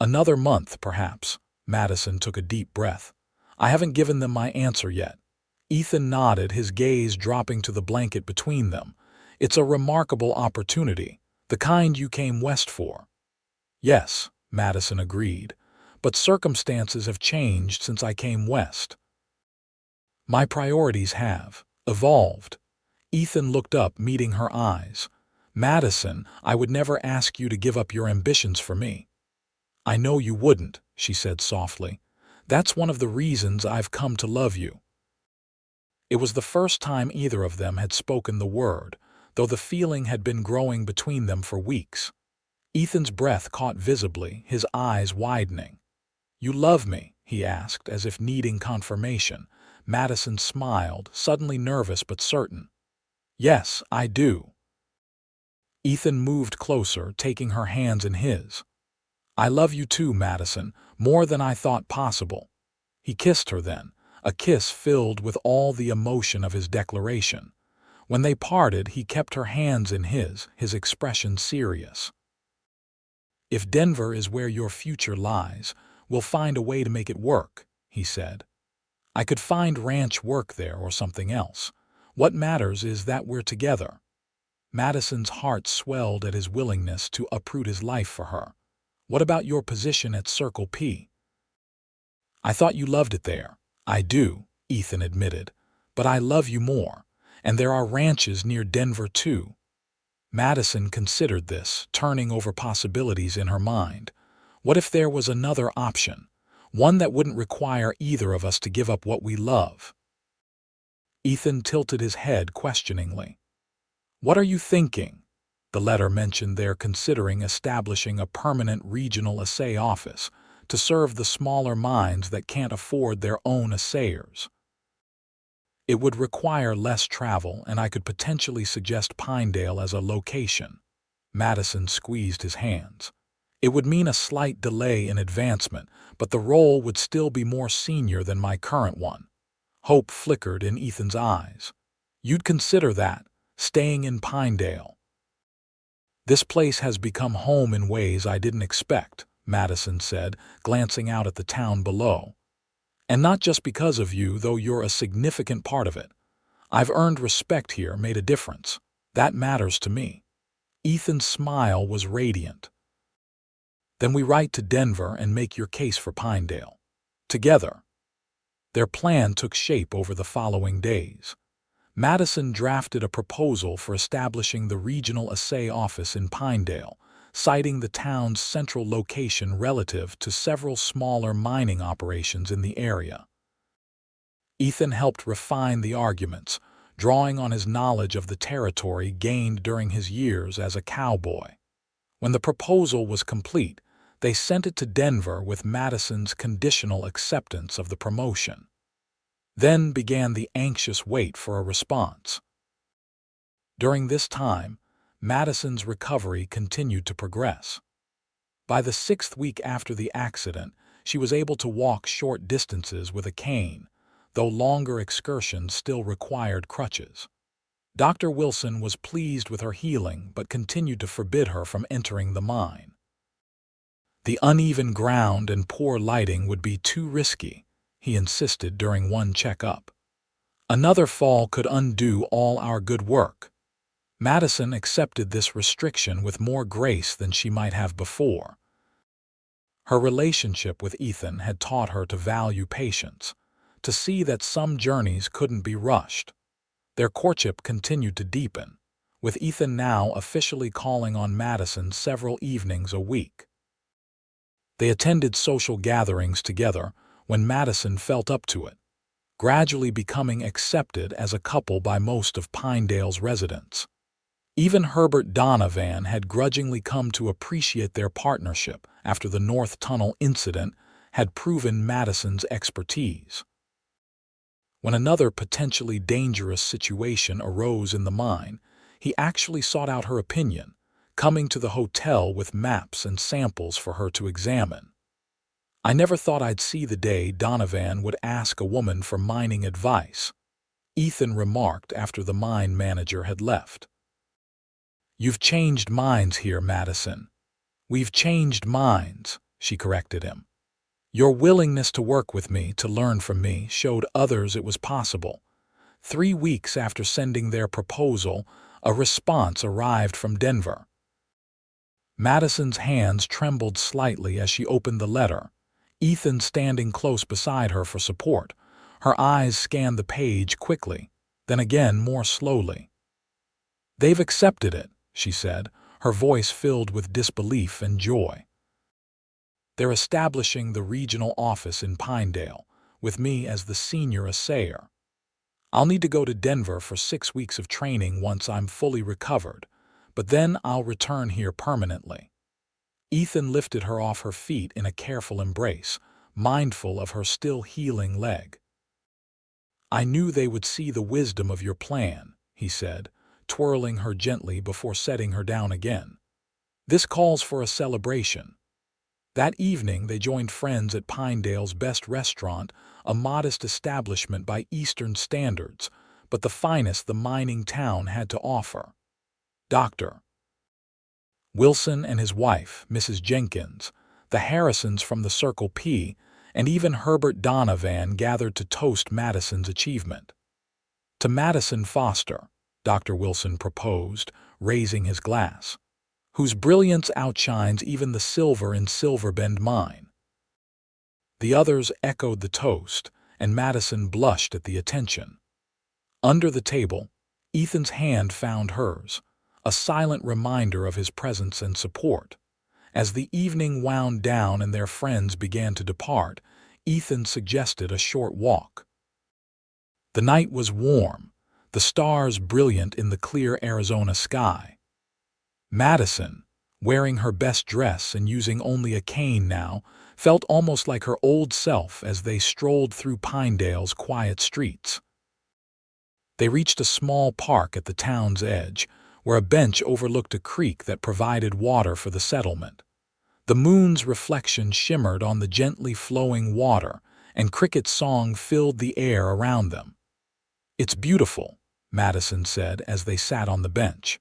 Another month, perhaps. Madison took a deep breath. I haven't given them my answer yet. Ethan nodded, his gaze dropping to the blanket between them. It's a remarkable opportunity, the kind you came west for. Yes, Madison agreed, but circumstances have changed since I came west. My priorities have evolved. Ethan looked up, meeting her eyes. Madison, I would never ask you to give up your ambitions for me. I know you wouldn't, she said softly. That's one of the reasons I've come to love you. It was the first time either of them had spoken the word, though the feeling had been growing between them for weeks. Ethan's breath caught visibly, his eyes widening. You love me? He asked, as if needing confirmation. Madison smiled, suddenly nervous but certain. Yes, I do. Ethan moved closer, taking her hands in his. I love you too, Madison, more than I thought possible. He kissed her then, a kiss filled with all the emotion of his declaration. When they parted, he kept her hands in his expression serious. If Denver is where your future lies, we'll find a way to make it work, he said. I could find ranch work there or something else. What matters is that we're together. Madison's heart swelled at his willingness to uproot his life for her. What about your position at Circle P? I thought you loved it there. I do, Ethan admitted. But I love you more. And there are ranches near Denver too. Madison considered this, turning over possibilities in her mind. What if there was another option? One that wouldn't require either of us to give up what we love. Ethan tilted his head questioningly. What are you thinking? The letter mentioned they're considering establishing a permanent regional assay office to serve the smaller mines that can't afford their own assayers. It would require less travel, and I could potentially suggest Pinedale as a location. Madison squeezed his hands. It would mean a slight delay in advancement, but the role would still be more senior than my current one. Hope flickered in Ethan's eyes. You'd consider that, staying in Pinedale. This place has become home in ways I didn't expect, Madison said, glancing out at the town below. And not just because of you, though you're a significant part of it. I've earned respect here, made a difference. That matters to me. Ethan's smile was radiant. Then we write to Denver and make your case for Pinedale. Together. Their plan took shape over the following days. Madison drafted a proposal for establishing the regional assay office in Pinedale, citing the town's central location relative to several smaller mining operations in the area. Ethan helped refine the arguments, drawing on his knowledge of the territory gained during his years as a cowboy. When the proposal was complete, they sent it to Denver with Madison's conditional acceptance of the promotion. Then began the anxious wait for a response. During this time, Madison's recovery continued to progress. By the 6th week after the accident, she was able to walk short distances with a cane, though longer excursions still required crutches. Dr. Wilson was pleased with her healing but continued to forbid her from entering the mine. The uneven ground and poor lighting would be too risky, he insisted during one checkup. Another fall could undo all our good work. Madison accepted this restriction with more grace than she might have before. Her relationship with Ethan had taught her to value patience, to see that some journeys couldn't be rushed. Their courtship continued to deepen, with Ethan now officially calling on Madison several evenings a week. They attended social gatherings together when Madison felt up to it, gradually becoming accepted as a couple by most of Pinedale's residents. Even Herbert Donovan had grudgingly come to appreciate their partnership after the North Tunnel incident had proven Madison's expertise. When another potentially dangerous situation arose in the mine, he actually sought out her opinion, coming to the hotel with maps and samples for her to examine. I never thought I'd see the day Donovan would ask a woman for mining advice, Ethan remarked after the mine manager had left. "You've changed minds here, Madison." "We've changed minds," she corrected him. "Your willingness to work with me, to learn from me, showed others it was possible." 3 weeks after sending their proposal, a response arrived from Denver. Madison's hands trembled slightly as she opened the letter, Ethan standing close beside her for support. Her eyes scanned the page quickly, then again more slowly. "They've accepted it," she said, her voice filled with disbelief and joy. "They're establishing the regional office in Pinedale, with me as the senior assayer. I'll need to go to Denver for 6 weeks of training once I'm fully recovered, but then I'll return here permanently." Ethan lifted her off her feet in a careful embrace, mindful of her still healing leg. "I knew they would see the wisdom of your plan," he said, twirling her gently before setting her down again. "This calls for a celebration." That evening they joined friends at Pinedale's best restaurant, a modest establishment by Eastern standards, but the finest the mining town had to offer. Dr. Wilson and his wife, Mrs. Jenkins, the Harrisons from the Circle P, and even Herbert Donovan gathered to toast Madison's achievement. "To Madison Foster," Dr. Wilson proposed, raising his glass, "whose brilliance outshines even the silver in Silverbend mine." The others echoed the toast, and Madison blushed at the attention. Under the table, Ethan's hand found hers, a silent reminder of his presence and support. As the evening wound down and their friends began to depart, Ethan suggested a short walk. The night was warm, the stars brilliant in the clear Arizona sky. Madison, wearing her best dress and using only a cane now, felt almost like her old self as they strolled through Pinedale's quiet streets. They reached a small park at the town's edge, where a bench overlooked a creek that provided water for the settlement. The moon's reflection shimmered on the gently flowing water, and cricket song filled the air around them. "It's beautiful," Madison said as they sat on the bench.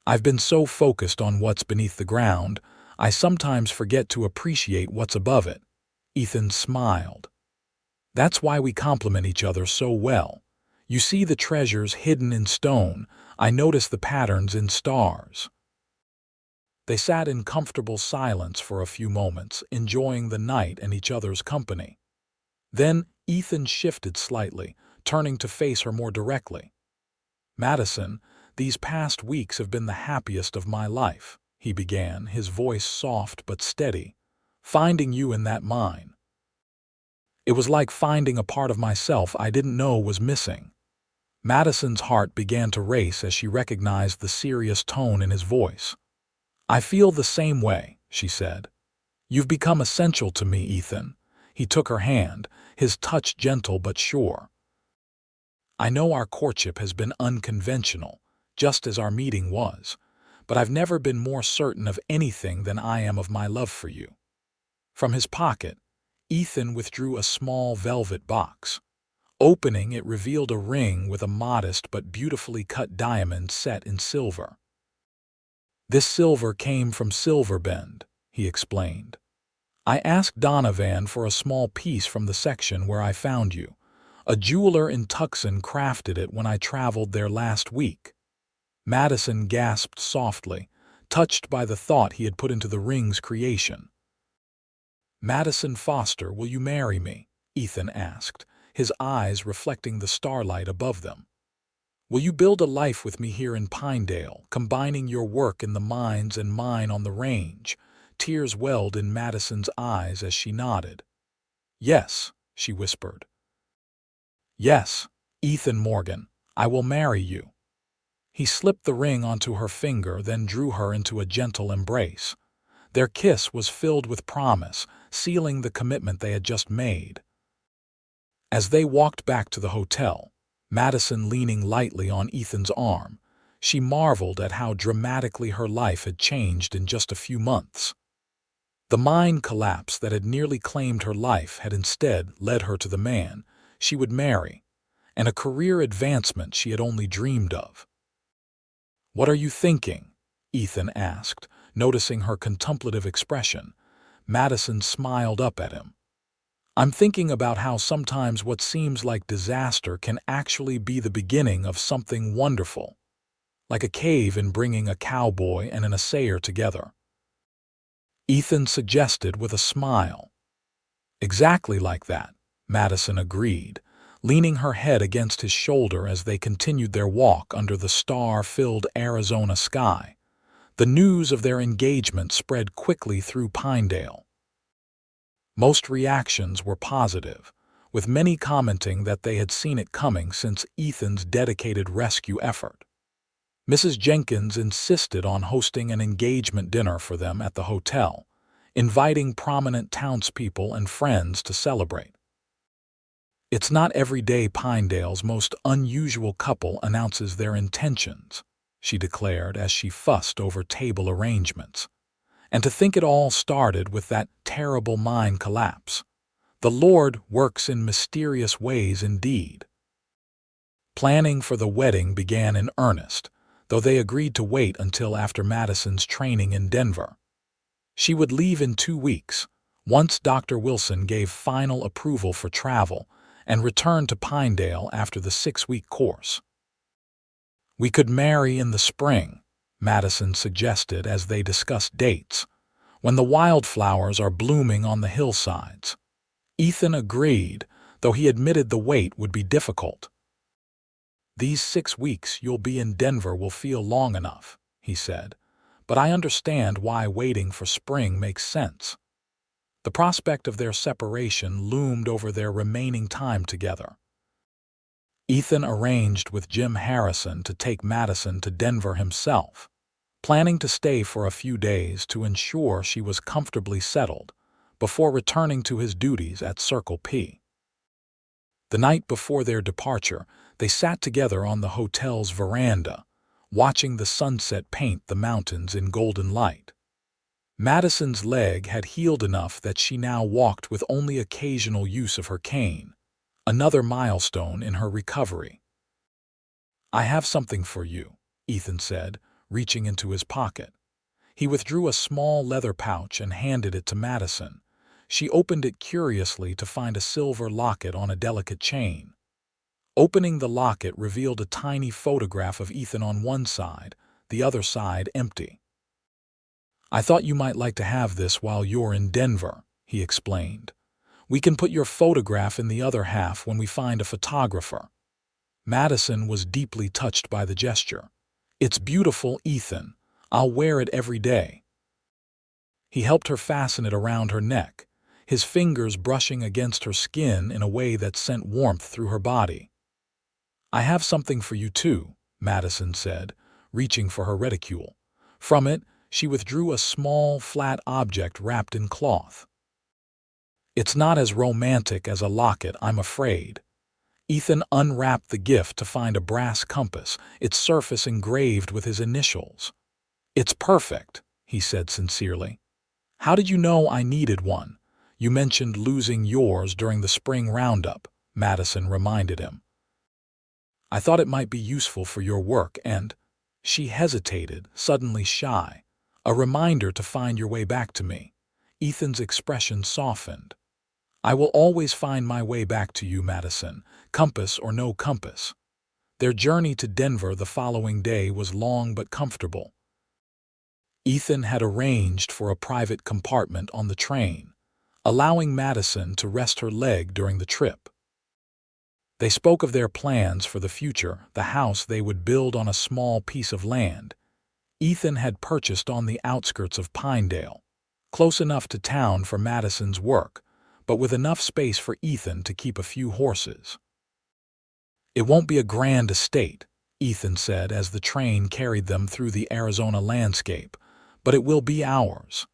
"I've been so focused on what's beneath the ground, I sometimes forget to appreciate what's above it." Ethan smiled. "That's why we complement each other so well. You see the treasures hidden in stone, I notice the patterns in stars." They sat in comfortable silence for a few moments, enjoying the night and each other's company. Then Ethan shifted slightly, turning to face her more directly. "Madison, these past weeks have been the happiest of my life," he began, his voice soft but steady. "Finding you in that mine. It was like finding a part of myself I didn't know was missing." Madison's heart began to race as she recognized the serious tone in his voice. "I feel the same way," she said. "You've become essential to me, Ethan." He took her hand, his touch gentle but sure. "I know our courtship has been unconventional, just as our meeting was, but I've never been more certain of anything than I am of my love for you." From his pocket, Ethan withdrew a small velvet box. Opening, it revealed a ring with a modest but beautifully cut diamond set in silver. "This silver came from Silverbend," he explained. "I asked Donovan for a small piece from the section where I found you. A jeweler in Tucson crafted it when I traveled there last week." Madison gasped softly, touched by the thought he had put into the ring's creation. "Madison Foster, will you marry me?" Ethan asked, his eyes reflecting the starlight above them. "Will you build a life with me here in Pinedale, combining your work in the mines and mine on the range?" Tears welled in Madison's eyes as she nodded. "Yes," she whispered. "Yes, Ethan Morgan, I will marry you." He slipped the ring onto her finger, then drew her into a gentle embrace. Their kiss was filled with promise, sealing the commitment they had just made. As they walked back to the hotel, Madison leaning lightly on Ethan's arm, she marveled at how dramatically her life had changed in just a few months. The mine collapse that had nearly claimed her life had instead led her to the man she would marry, and a career advancement she had only dreamed of. "What are you thinking?" Ethan asked, noticing her contemplative expression. Madison smiled up at him. "I'm thinking about how sometimes what seems like disaster can actually be the beginning of something wonderful, like a cave in bringing a cowboy and an assayer together." Ethan suggested with a smile. "Exactly like that," Madison agreed, leaning her head against his shoulder as they continued their walk under the star-filled Arizona sky. The news of their engagement spread quickly through Pinedale. Most reactions were positive, with many commenting that they had seen it coming since Ethan's dedicated rescue effort. Mrs. Jenkins insisted on hosting an engagement dinner for them at the hotel, inviting prominent townspeople and friends to celebrate. "It's not every day Pinedale's most unusual couple announces their intentions," she declared as she fussed over table arrangements. "And to think it all started with that terrible mine collapse. The Lord works in mysterious ways indeed." Planning for the wedding began in earnest, though they agreed to wait until after Madison's training in Denver. She would leave in 2 weeks, once Dr. Wilson gave final approval for travel, and return to Pinedale after the 6-week course. "We could marry in the spring," Madison suggested as they discussed dates, "when the wildflowers are blooming on the hillsides." Ethan agreed, though he admitted the wait would be difficult. "These 6 weeks you'll be in Denver will feel long enough," he said, "but I understand why waiting for spring makes sense." The prospect of their separation loomed over their remaining time together. Ethan arranged with Jim Harrison to take Madison to Denver himself, planning to stay for a few days to ensure she was comfortably settled before returning to his duties at Circle P. The night before their departure, they sat together on the hotel's veranda, watching the sunset paint the mountains in golden light. Madison's leg had healed enough that she now walked with only occasional use of her cane, another milestone in her recovery. "I have something for you," Ethan said, reaching into his pocket. He withdrew a small leather pouch and handed it to Madison. She opened it curiously to find a silver locket on a delicate chain. Opening the locket revealed a tiny photograph of Ethan on one side, the other side empty. "I thought you might like to have this while you're in Denver," he explained. "We can put your photograph in the other half when we find a photographer." Madison was deeply touched by the gesture. "It's beautiful, Ethan. I'll wear it every day." He helped her fasten it around her neck, his fingers brushing against her skin in a way that sent warmth through her body. "I have something for you too," Madison said, reaching for her reticule. From it, she withdrew a small, flat object wrapped in cloth. "It's not as romantic as a locket, I'm afraid." Ethan unwrapped the gift to find a brass compass, its surface engraved with his initials. "It's perfect," he said sincerely. "How did you know I needed one? You mentioned losing yours during the spring roundup," Madison reminded him. "I thought it might be useful for your work and—" She hesitated, suddenly shy. "A reminder to find your way back to me." Ethan's expression softened. "I will always find my way back to you, Madison, compass or no compass." Their journey to Denver the following day was long but comfortable. Ethan had arranged for a private compartment on the train, allowing Madison to rest her leg during the trip. They spoke of their plans for the future, the house they would build on a small piece of land Ethan had purchased on the outskirts of Pinedale, close enough to town for Madison's work, but with enough space for Ethan to keep a few horses. "It won't be a grand estate," Ethan said as the train carried them through the Arizona landscape, "but it will be ours."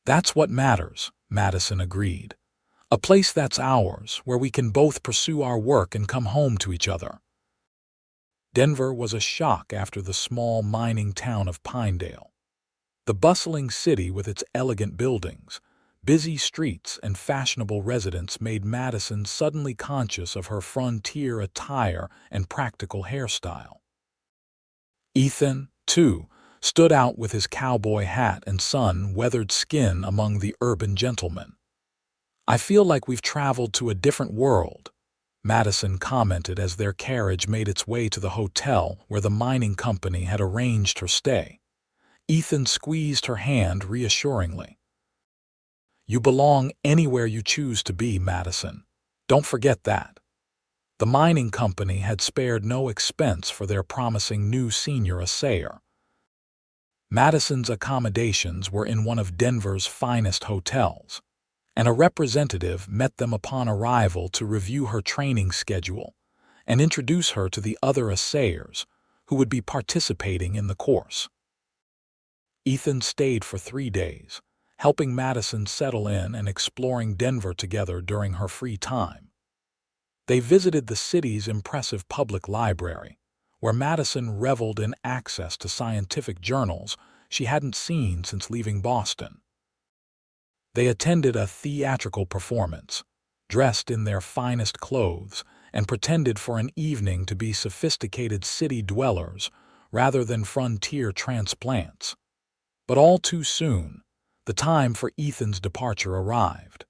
"That's what matters," Madison agreed. "A place that's ours, where we can both pursue our work and come home to each other." Denver was a shock after the small mining town of Pinedale. The bustling city with its elegant buildings, busy streets, and fashionable residents made Madison suddenly conscious of her frontier attire and practical hairstyle. "Ethan," 2, stood out with his cowboy hat and sun-weathered skin among the urban gentlemen. "I feel like we've traveled to a different world," Madison commented as their carriage made its way to the hotel where the mining company had arranged her stay. Ethan squeezed her hand reassuringly. "You belong anywhere you choose to be, Madison. Don't forget that." The mining company had spared no expense for their promising new senior assayer. Madison's accommodations were in one of Denver's finest hotels, and a representative met them upon arrival to review her training schedule and introduce her to the other assayers who would be participating in the course. Ethan stayed for 3 days, helping Madison settle in and exploring Denver together during her free time. They visited the city's impressive public library, where Madison reveled in access to scientific journals she hadn't seen since leaving Boston. They attended a theatrical performance, dressed in their finest clothes, and pretended for an evening to be sophisticated city dwellers rather than frontier transplants. But all too soon, the time for Ethan's departure arrived.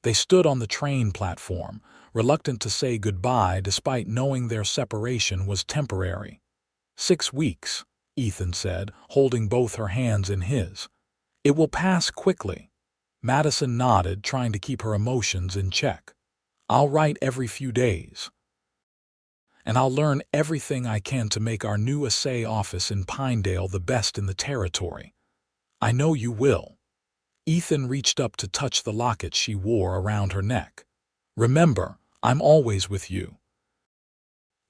They stood on the train platform, reluctant to say goodbye despite knowing their separation was temporary. 6 weeks, Ethan said, holding both her hands in his. "It will pass quickly." Madison nodded, trying to keep her emotions in check. "I'll write every few days. And I'll learn everything I can to make our new assay office in Pinedale the best in the territory. I know you will." Ethan reached up to touch the locket she wore around her neck. "Remember, I'm always with you."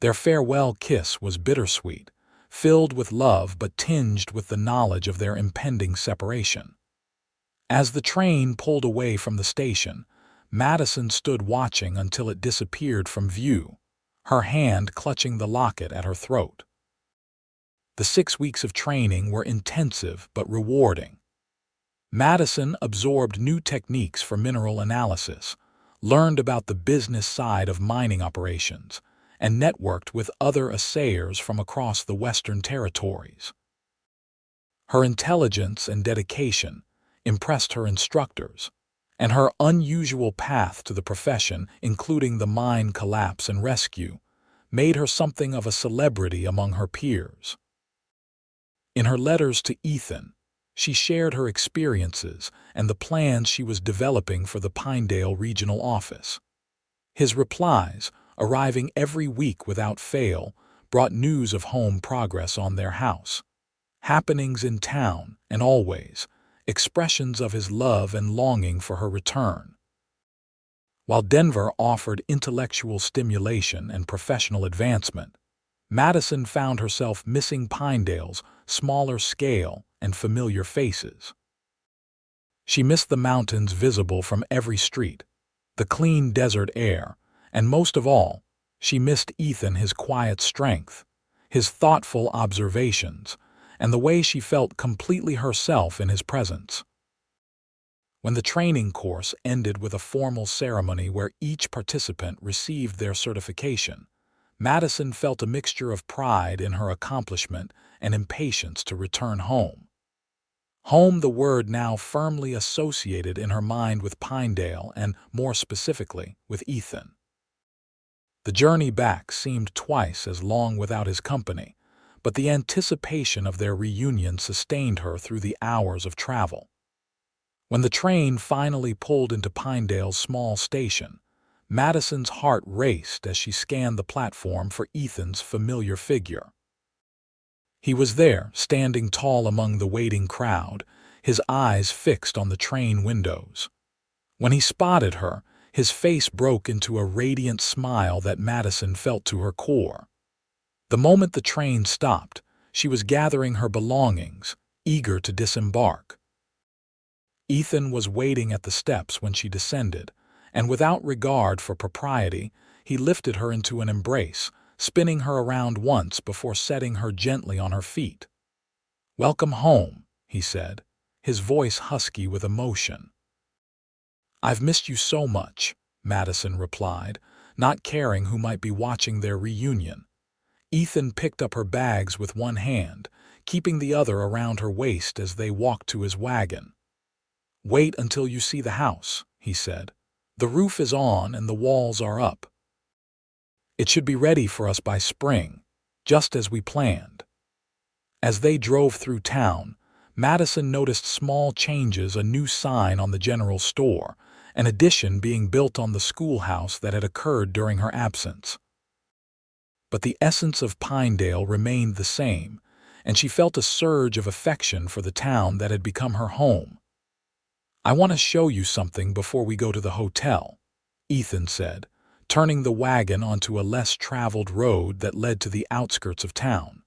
Their farewell kiss was bittersweet, filled with love but tinged with the knowledge of their impending separation. As the train pulled away from the station, Madison stood watching until it disappeared from view, her hand clutching the locket at her throat. The 6 weeks of training were intensive but rewarding. Madison absorbed new techniques for mineral analysis, learned about the business side of mining operations, and networked with other assayers from across the Western territories. Her intelligence and dedication impressed her instructors, and her unusual path to the profession, including the mine collapse and rescue, made her something of a celebrity among her peers. In her letters to Ethan, she shared her experiences and the plans she was developing for the Pinedale regional office. His replies, arriving every week without fail, brought news of home progress on their house, happenings in town, and always expressions of his love and longing for her return. While Denver offered intellectual stimulation and professional advancement, Madison found herself missing Pinedale's smaller scale and familiar faces. She missed the mountains visible from every street, the clean desert air, and most of all, she missed Ethan, his quiet strength, his thoughtful observations, and the way she felt completely herself in his presence. When the training course ended with a formal ceremony where each participant received their certification, Madison felt a mixture of pride in her accomplishment and impatience to return home. Home, the word now firmly associated in her mind with Pinedale and, more specifically, with Ethan. The journey back seemed twice as long without his company, but the anticipation of their reunion sustained her through the hours of travel. When the train finally pulled into Pinedale's small station, Madison's heart raced as she scanned the platform for Ethan's familiar figure. He was there, standing tall among the waiting crowd, his eyes fixed on the train windows. When he spotted her, his face broke into a radiant smile that Madison felt to her core. The moment the train stopped, she was gathering her belongings, eager to disembark. Ethan was waiting at the steps when she descended, and without regard for propriety, he lifted her into an embrace, spinning her around once before setting her gently on her feet. "Welcome home," he said, his voice husky with emotion. "I've missed you so much," Madison replied, not caring who might be watching their reunion. Ethan picked up her bags with one hand, keeping the other around her waist as they walked to his wagon. "Wait until you see the house," he said. "The roof is on and the walls are up. It should be ready for us by spring, just as we planned." As they drove through town, Madison noticed small changes: a new sign on the general store, an addition being built on the schoolhouse that had occurred during her absence. But the essence of Pinedale remained the same, and she felt a surge of affection for the town that had become her home. "I want to show you something before we go to the hotel," Ethan said, turning the wagon onto a less traveled road that led to the outskirts of town.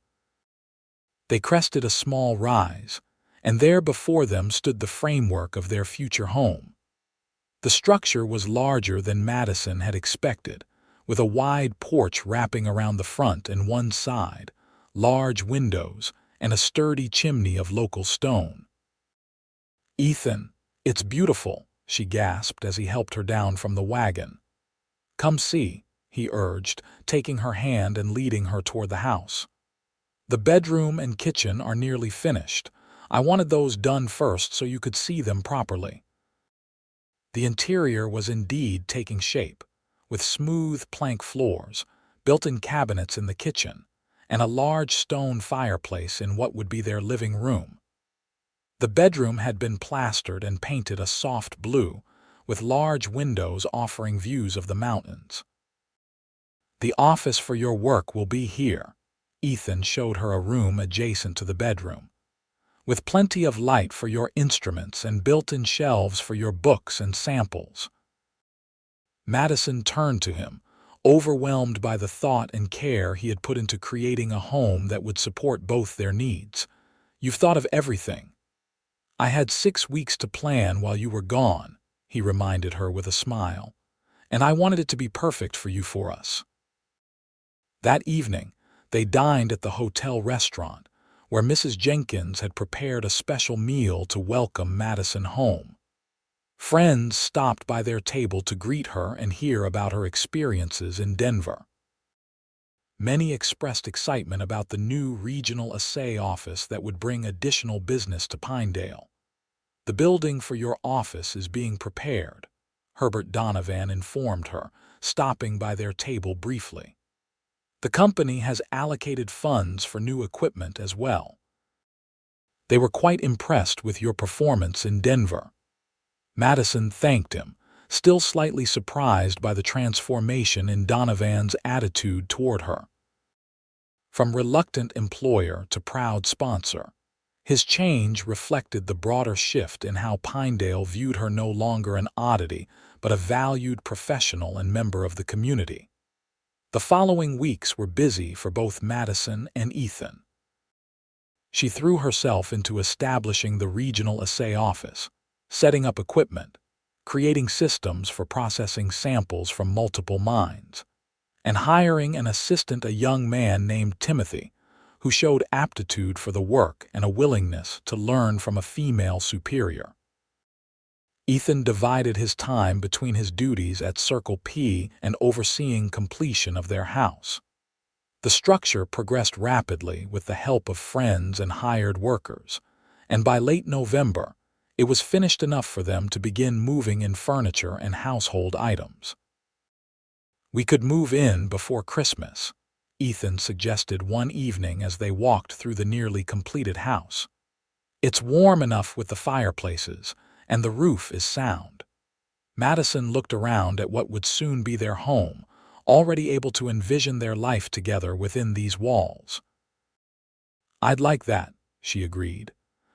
They crested a small rise, and there before them stood the framework of their future home. The structure was larger than Madison had expected, with a wide porch wrapping around the front and one side, large windows, and a sturdy chimney of local stone. "Ethan, it's beautiful," she gasped as he helped her down from the wagon. "Come see," he urged, taking her hand and leading her toward the house. "The bedroom and kitchen are nearly finished. I wanted those done first so you could see them properly." The interior was indeed taking shape, with smooth plank floors, built-in cabinets in the kitchen, and a large stone fireplace in what would be their living room. The bedroom had been plastered and painted a soft blue, with large windows offering views of the mountains. "The office for your work will be here." Ethan showed her a room adjacent to the bedroom, "with plenty of light for your instruments and built-in shelves for your books and samples." Madison turned to him, overwhelmed by the thought and care he had put into creating a home that would support both their needs. "You've thought of everything." "I had 6 weeks to plan while you were gone," he reminded her with a smile, "and I wanted it to be perfect for us." That evening, they dined at the hotel restaurant, where Mrs. Jenkins had prepared a special meal to welcome Madison home. Friends stopped by their table to greet her and hear about her experiences in Denver. Many expressed excitement about the new regional assay office that would bring additional business to Pinedale. "The building for your office is being prepared," Herbert Donovan informed her, stopping by their table briefly. "The company has allocated funds for new equipment as well. They were quite impressed with your performance in Denver." Madison thanked him, still slightly surprised by the transformation in Donovan's attitude toward her. From reluctant employer to proud sponsor, his change reflected the broader shift in how Pinedale viewed her: no longer an oddity, but a valued professional and member of the community. The following weeks were busy for both Madison and Ethan. She threw herself into establishing the regional assay office, setting up equipment, creating systems for processing samples from multiple mines, and hiring an assistant, a young man named Timothy, who showed aptitude for the work and a willingness to learn from a female superior. Ethan divided his time between his duties at Circle P and overseeing completion of their house. The structure progressed rapidly with the help of friends and hired workers, and by late November, it was finished enough for them to begin moving in furniture and household items. "We could move in before Christmas," Ethan suggested one evening as they walked through the nearly completed house. "It's warm enough with the fireplaces, and the roof is sound." Madison looked around at what would soon be their home, already able to envision their life together within these walls. "I'd like that," she agreed,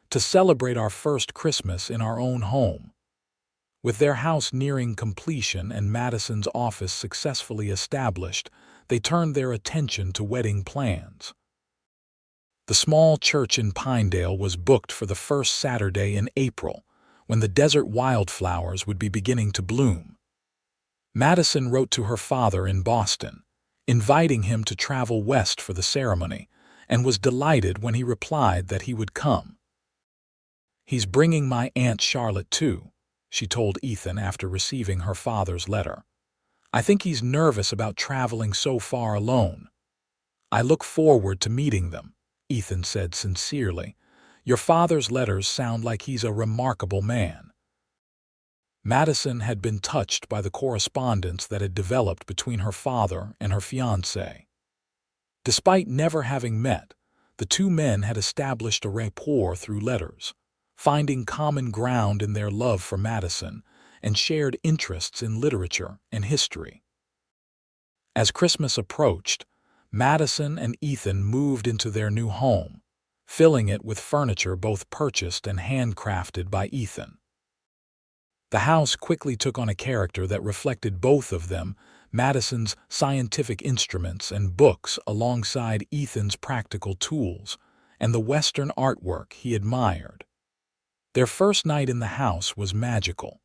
"to celebrate our first Christmas in our own home." With their house nearing completion and Madison's office successfully established, they turned their attention to wedding plans. The small church in Pinedale was booked for the first Saturday in April, when the desert wildflowers would be beginning to bloom. Madison wrote to her father in Boston, inviting him to travel west for the ceremony, and was delighted when he replied that he would come. "He's bringing my Aunt Charlotte too," she told Ethan after receiving her father's letter. "I think he's nervous about traveling so far alone." "I look forward to meeting them," Ethan said sincerely. "Your father's letters sound like he's a remarkable man." Madison had been touched by the correspondence that had developed between her father and her fiancé. Despite never having met, the two men had established a rapport through letters, finding common ground in their love for Madison and shared interests in literature and history. As Christmas approached, Madison and Ethan moved into their new home, filling it with furniture both purchased and handcrafted by Ethan. The house quickly took on a character that reflected both of them, Madison's scientific instruments and books alongside Ethan's practical tools and the Western artwork he admired. Their first night in the house was magical.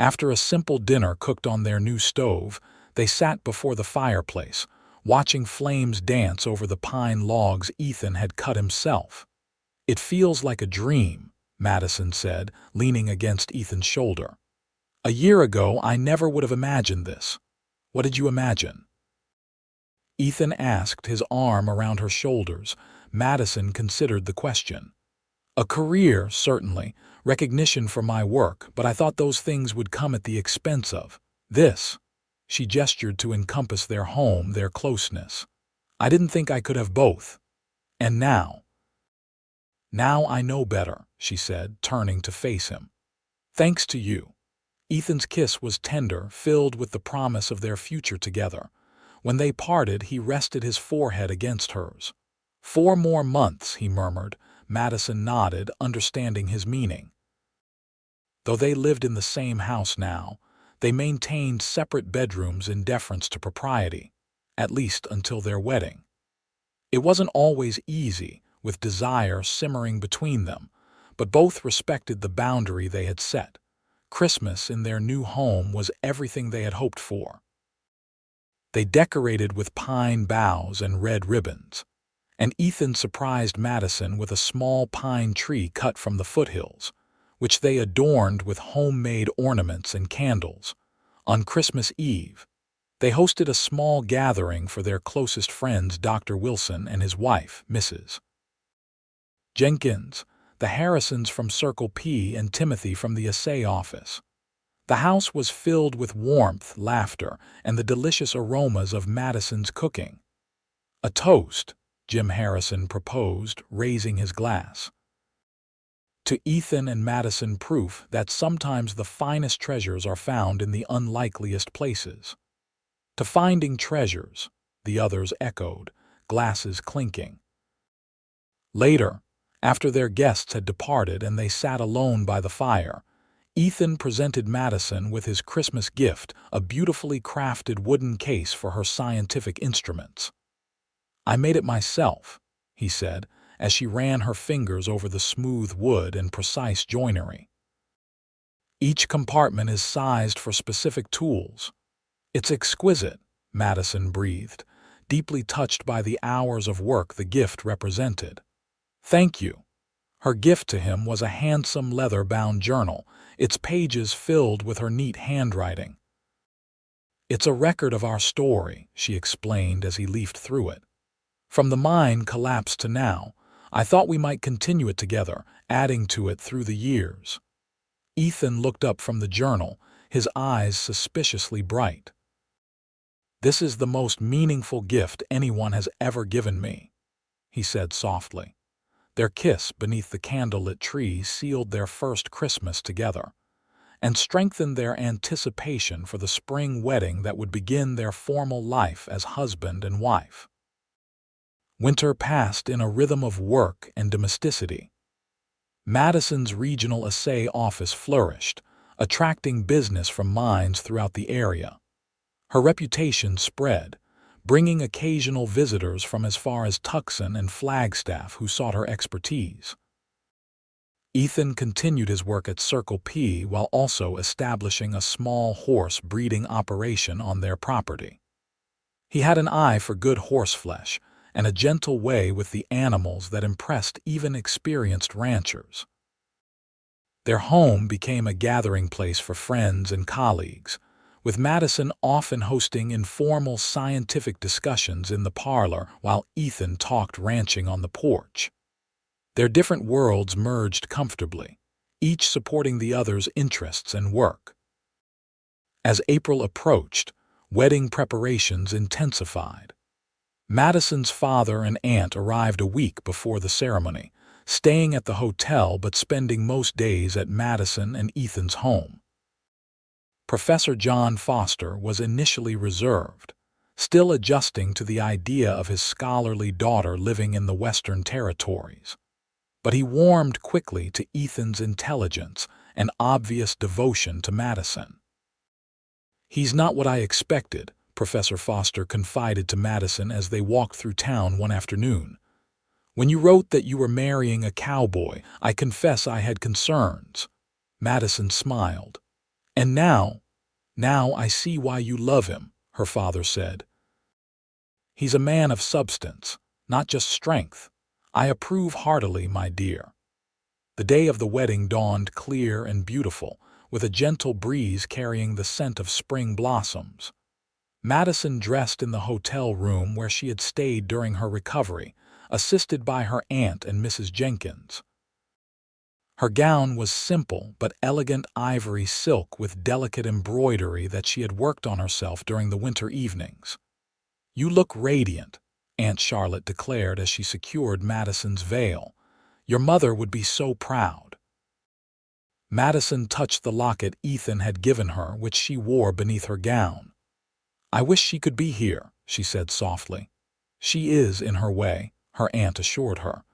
After a simple dinner cooked on their new stove, they sat before the fireplace, watching flames dance over the pine logs Ethan had cut himself. "It feels like a dream," Madison said, leaning against Ethan's shoulder. "A year ago, I never would have imagined this." "What did you imagine?" Ethan asked, his arm around her shoulders. Madison considered the question. "A career, certainly, recognition for my work, but I thought those things would come at the expense of this." She gestured to encompass their home, their closeness. "I didn't think I could have both. And now I know better," she said, turning to face him. "Thanks to you." Ethan's kiss was tender, filled with the promise of their future together. When they parted, he rested his forehead against hers. "4 more months," he murmured. Madison nodded, understanding his meaning. Though they lived in the same house now, they maintained separate bedrooms in deference to propriety, at least until their wedding. It wasn't always easy, with desire simmering between them, but both respected the boundary they had set. Christmas in their new home was everything they had hoped for. They decorated with pine boughs and red ribbons, and Ethan surprised Madison with a small pine tree cut from the foothills, which they adorned with homemade ornaments and candles. On Christmas Eve, they hosted a small gathering for their closest friends, Dr. Wilson and his wife, Mrs. Jenkins, the Harrisons from Circle P, and Timothy from the assay office. The house was filled with warmth, laughter, and the delicious aromas of Madison's cooking. "A toast," Jim Harrison proposed, raising his glass. "To Ethan and Madison, proof that sometimes the finest treasures are found in the unlikeliest places." "To finding treasures," the others echoed, glasses clinking. Later, after their guests had departed and they sat alone by the fire, Ethan presented Madison with his Christmas gift, a beautifully crafted wooden case for her scientific instruments. "I made it myself," he said, as she ran her fingers over the smooth wood and precise joinery. "Each compartment is sized for specific tools. It's exquisite," Madison breathed, deeply touched by the hours of work the gift represented. "Thank you." Her gift to him was a handsome leather-bound journal, its pages filled with her neat handwriting. "It's a record of our story," she explained as he leafed through it. "From the mine collapse to now, I thought we might continue it together, adding to it through the years." Ethan looked up from the journal, his eyes suspiciously bright. "This is the most meaningful gift anyone has ever given me," he said softly. Their kiss beneath the candlelit tree sealed their first Christmas together, and strengthened their anticipation for the spring wedding that would begin their formal life as husband and wife. Winter passed in a rhythm of work and domesticity. Madison's regional assay office flourished, attracting business from mines throughout the area. Her reputation spread, bringing occasional visitors from as far as Tucson and Flagstaff who sought her expertise. Ethan continued his work at Circle P while also establishing a small horse breeding operation on their property. He had an eye for good horseflesh and a gentle way with the animals that impressed even experienced ranchers. Their home became a gathering place for friends and colleagues, with Madison often hosting informal scientific discussions in the parlor while Ethan talked ranching on the porch. Their different worlds merged comfortably, each supporting the other's interests and work. As April approached, wedding preparations intensified. Madison's father and aunt arrived a week before the ceremony, staying at the hotel but spending most days at Madison and Ethan's home. Professor John Foster was initially reserved, still adjusting to the idea of his scholarly daughter living in the Western Territories. But he warmed quickly to Ethan's intelligence and obvious devotion to Madison. "He's not what I expected," Professor Foster confided to Madison as they walked through town one afternoon. "When you wrote that you were marrying a cowboy, I confess I had concerns." Madison smiled. "And now I see why you love him," her father said. "He's a man of substance, not just strength. I approve heartily, my dear." The day of the wedding dawned clear and beautiful, with a gentle breeze carrying the scent of spring blossoms. Madison dressed in the hotel room where she had stayed during her recovery, assisted by her aunt and Mrs. Jenkins. Her gown was simple but elegant ivory silk with delicate embroidery that she had worked on herself during the winter evenings. "You look radiant," Aunt Charlotte declared as she secured Madison's veil. "Your mother would be so proud." Madison touched the locket Ethan had given her, which she wore beneath her gown. "I wish she could be here," she said softly. "She is, in her way," her aunt assured her.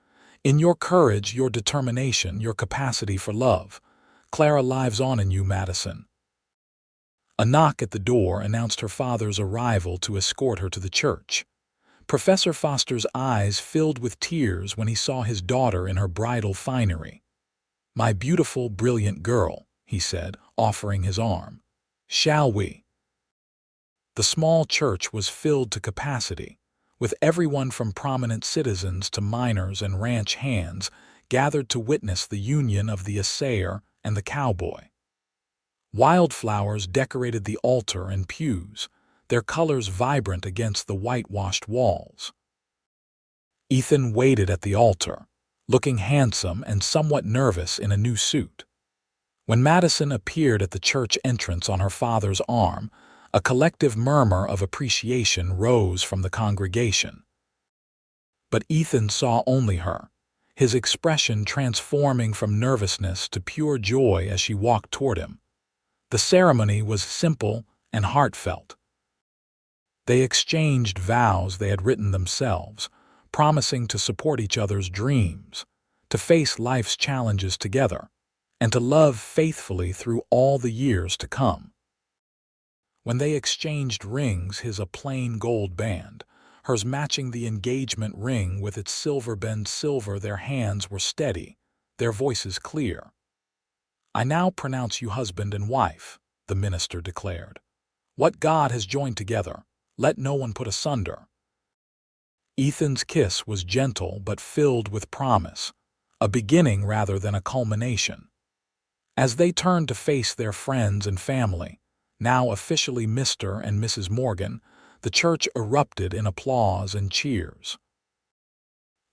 "In your courage, your determination, your capacity for love. Clara lives on in you, Madison." A knock at the door announced her father's arrival to escort her to the church. Professor Foster's eyes filled with tears when he saw his daughter in her bridal finery. "My beautiful, brilliant girl," he said, offering his arm. "Shall we?" The small church was filled to capacity, with everyone from prominent citizens to miners and ranch hands gathered to witness the union of the assayer and the cowboy. Wildflowers decorated the altar and pews, their colors vibrant against the whitewashed walls. Ethan waited at the altar, looking handsome and somewhat nervous in a new suit. When Madison appeared at the church entrance on her father's arm, a collective murmur of appreciation rose from the congregation. But Ethan saw only her, his expression transforming from nervousness to pure joy as she walked toward him. The ceremony was simple and heartfelt. They exchanged vows they had written themselves, promising to support each other's dreams, to face life's challenges together, and to love faithfully through all the years to come. When they exchanged rings, his a plain gold band, hers matching the engagement ring with its silver bend silver, their hands were steady, their voices clear. "I now pronounce you husband and wife," the minister declared. "What God has joined together, let no one put asunder." Ethan's kiss was gentle but filled with promise, a beginning rather than a culmination. As they turned to face their friends and family, now officially Mr. and Mrs. Morgan, the church erupted in applause and cheers.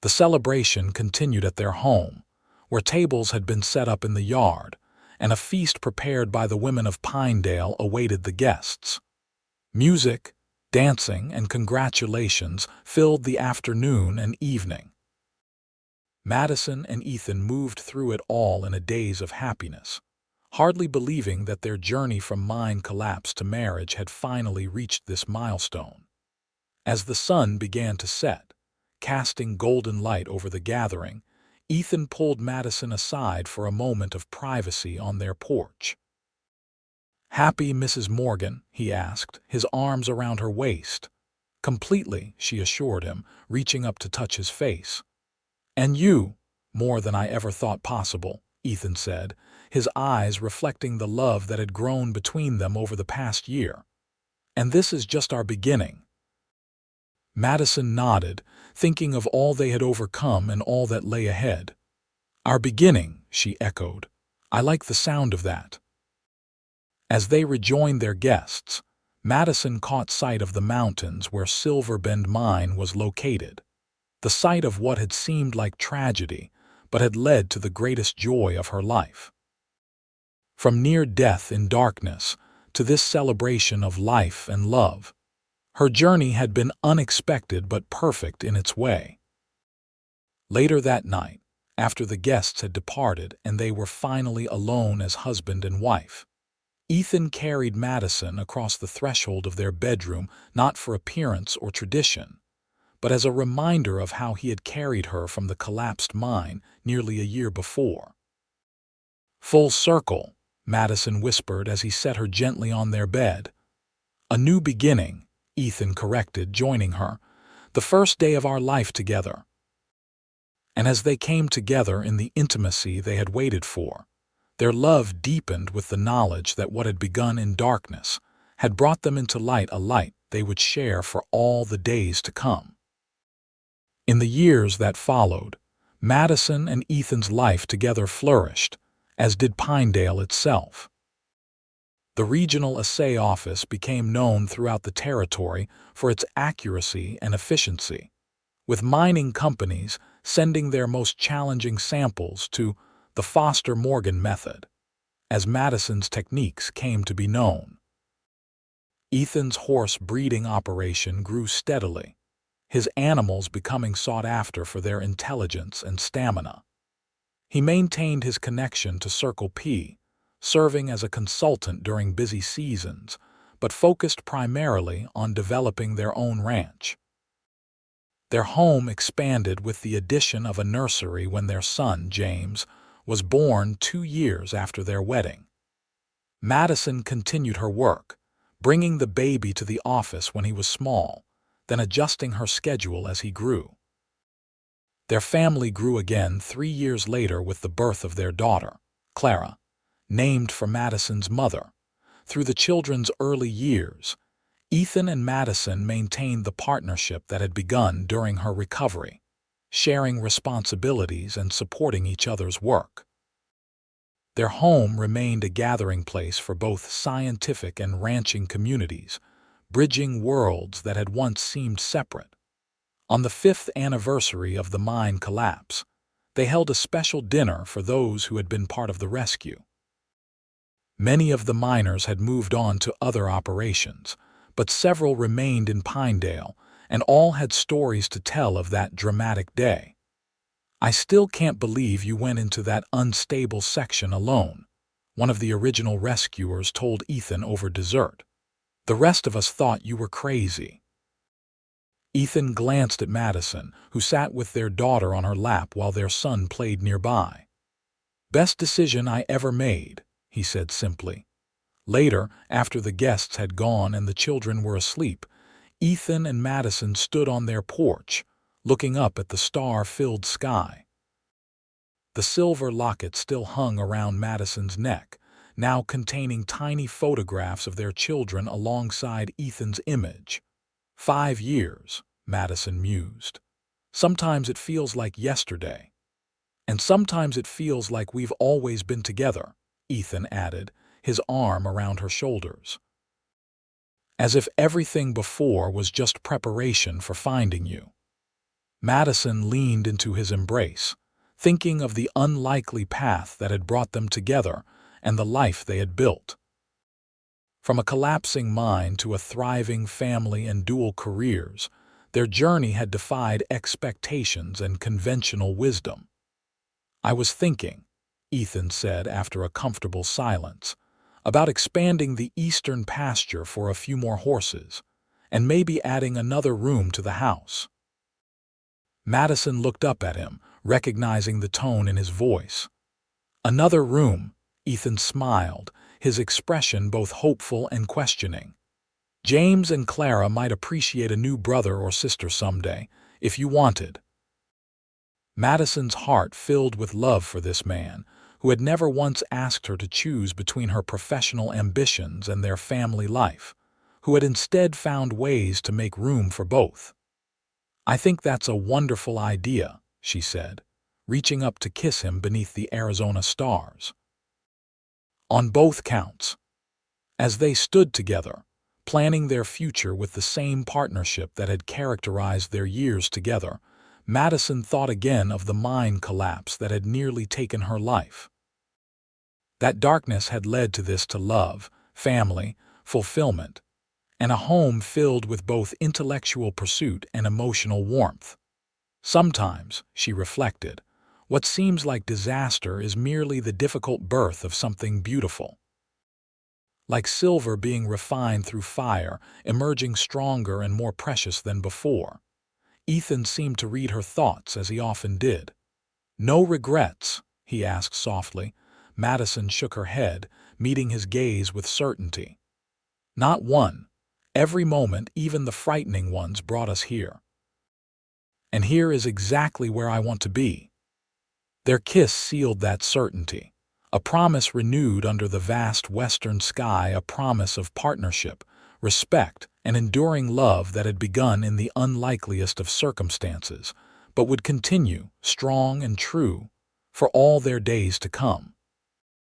The celebration continued at their home, where tables had been set up in the yard, and a feast prepared by the women of Pinedale awaited the guests. Music, dancing, and congratulations filled the afternoon and evening. Madison and Ethan moved through it all in a daze of happiness, hardly believing that their journey from mind collapse to marriage had finally reached this milestone. As the sun began to set, casting golden light over the gathering, Ethan pulled Madison aside for a moment of privacy on their porch. "Happy, Mrs. Morgan?" he asked, his arms around her waist. "Completely," she assured him, reaching up to touch his face. "And you, more than I ever thought possible," Ethan said, his eyes reflecting the love that had grown between them over the past year. "And this is just our beginning." Madison nodded, thinking of all they had overcome and all that lay ahead. "Our beginning," she echoed. "I like the sound of that." As they rejoined their guests, Madison caught sight of the mountains where Silver Bend Mine was located, the site of what had seemed like tragedy but had led to the greatest joy of her life. From near death in darkness to this celebration of life and love, her journey had been unexpected but perfect in its way. Later that night, after the guests had departed and they were finally alone as husband and wife, Ethan carried Madison across the threshold of their bedroom not for appearance or tradition, but as a reminder of how he had carried her from the collapsed mine nearly a year before. "Full circle," Madison whispered as he set her gently on their bed. "A new beginning," Ethan corrected, joining her. "The first day of our life together." And as they came together in the intimacy they had waited for, their love deepened with the knowledge that what had begun in darkness had brought them into light, a light they would share for all the days to come. In the years that followed, Madison and Ethan's life together flourished, as did Pinedale itself. The regional assay office became known throughout the territory for its accuracy and efficiency, with mining companies sending their most challenging samples to the Foster-Morgan method, as Madison's techniques came to be known. Ethan's horse breeding operation grew steadily, his animals becoming sought after for their intelligence and stamina. He maintained his connection to Circle P, serving as a consultant during busy seasons, but focused primarily on developing their own ranch. Their home expanded with the addition of a nursery when their son, James, was born 2 years after their wedding. Madison continued her work, bringing the baby to the office when he was small, then adjusting her schedule as he grew. Their family grew again 3 years later with the birth of their daughter, Clara, named for Madison's mother. Through the children's early years, Ethan and Madison maintained the partnership that had begun during her recovery, sharing responsibilities and supporting each other's work. Their home remained a gathering place for both scientific and ranching communities, bridging worlds that had once seemed separate. On the 5th anniversary of the mine collapse, they held a special dinner for those who had been part of the rescue. Many of the miners had moved on to other operations, but several remained in Pinedale, and all had stories to tell of that dramatic day. "I still can't believe you went into that unstable section alone," one of the original rescuers told Ethan over dessert. "The rest of us thought you were crazy." Ethan glanced at Madison, who sat with their daughter on her lap while their son played nearby. "Best decision I ever made," he said simply. Later, after the guests had gone and the children were asleep, Ethan and Madison stood on their porch, looking up at the star-filled sky. The silver locket still hung around Madison's neck, now containing tiny photographs of their children alongside Ethan's image. 5 years, Madison mused. "Sometimes it feels like yesterday. And sometimes it feels like we've always been together," Ethan added, his arm around her shoulders. "As if everything before was just preparation for finding you." Madison leaned into his embrace, thinking of the unlikely path that had brought them together and the life they had built. From a collapsing mine to a thriving family and dual careers, their journey had defied expectations and conventional wisdom. "I was thinking," Ethan said after a comfortable silence, "about expanding the eastern pasture for a few more horses, and maybe adding another room to the house." Madison looked up at him, recognizing the tone in his voice. "Another room," Ethan smiled, his expression both hopeful and questioning. "James and Clara might appreciate a new brother or sister someday, if you wanted." Madison's heart filled with love for this man, who had never once asked her to choose between her professional ambitions and their family life, who had instead found ways to make room for both. "I think that's a wonderful idea," she said, reaching up to kiss him beneath the Arizona stars. "On both counts." As they stood together, planning their future with the same partnership that had characterized their years together, Madison thought again of the mine collapse that had nearly taken her life. That darkness had led to love, family, fulfillment, and a home filled with both intellectual pursuit and emotional warmth. Sometimes, she reflected, what seems like disaster is merely the difficult birth of something beautiful. Like silver being refined through fire, emerging stronger and more precious than before. Ethan seemed to read her thoughts as he often did. "No regrets?" he asked softly. Madison shook her head, meeting his gaze with certainty. "Not one. Every moment, even the frightening ones, brought us here. And here is exactly where I want to be." Their kiss sealed that certainty. A promise renewed under the vast western sky, a promise of partnership, respect, and enduring love that had begun in the unlikeliest of circumstances, but would continue, strong and true, for all their days to come.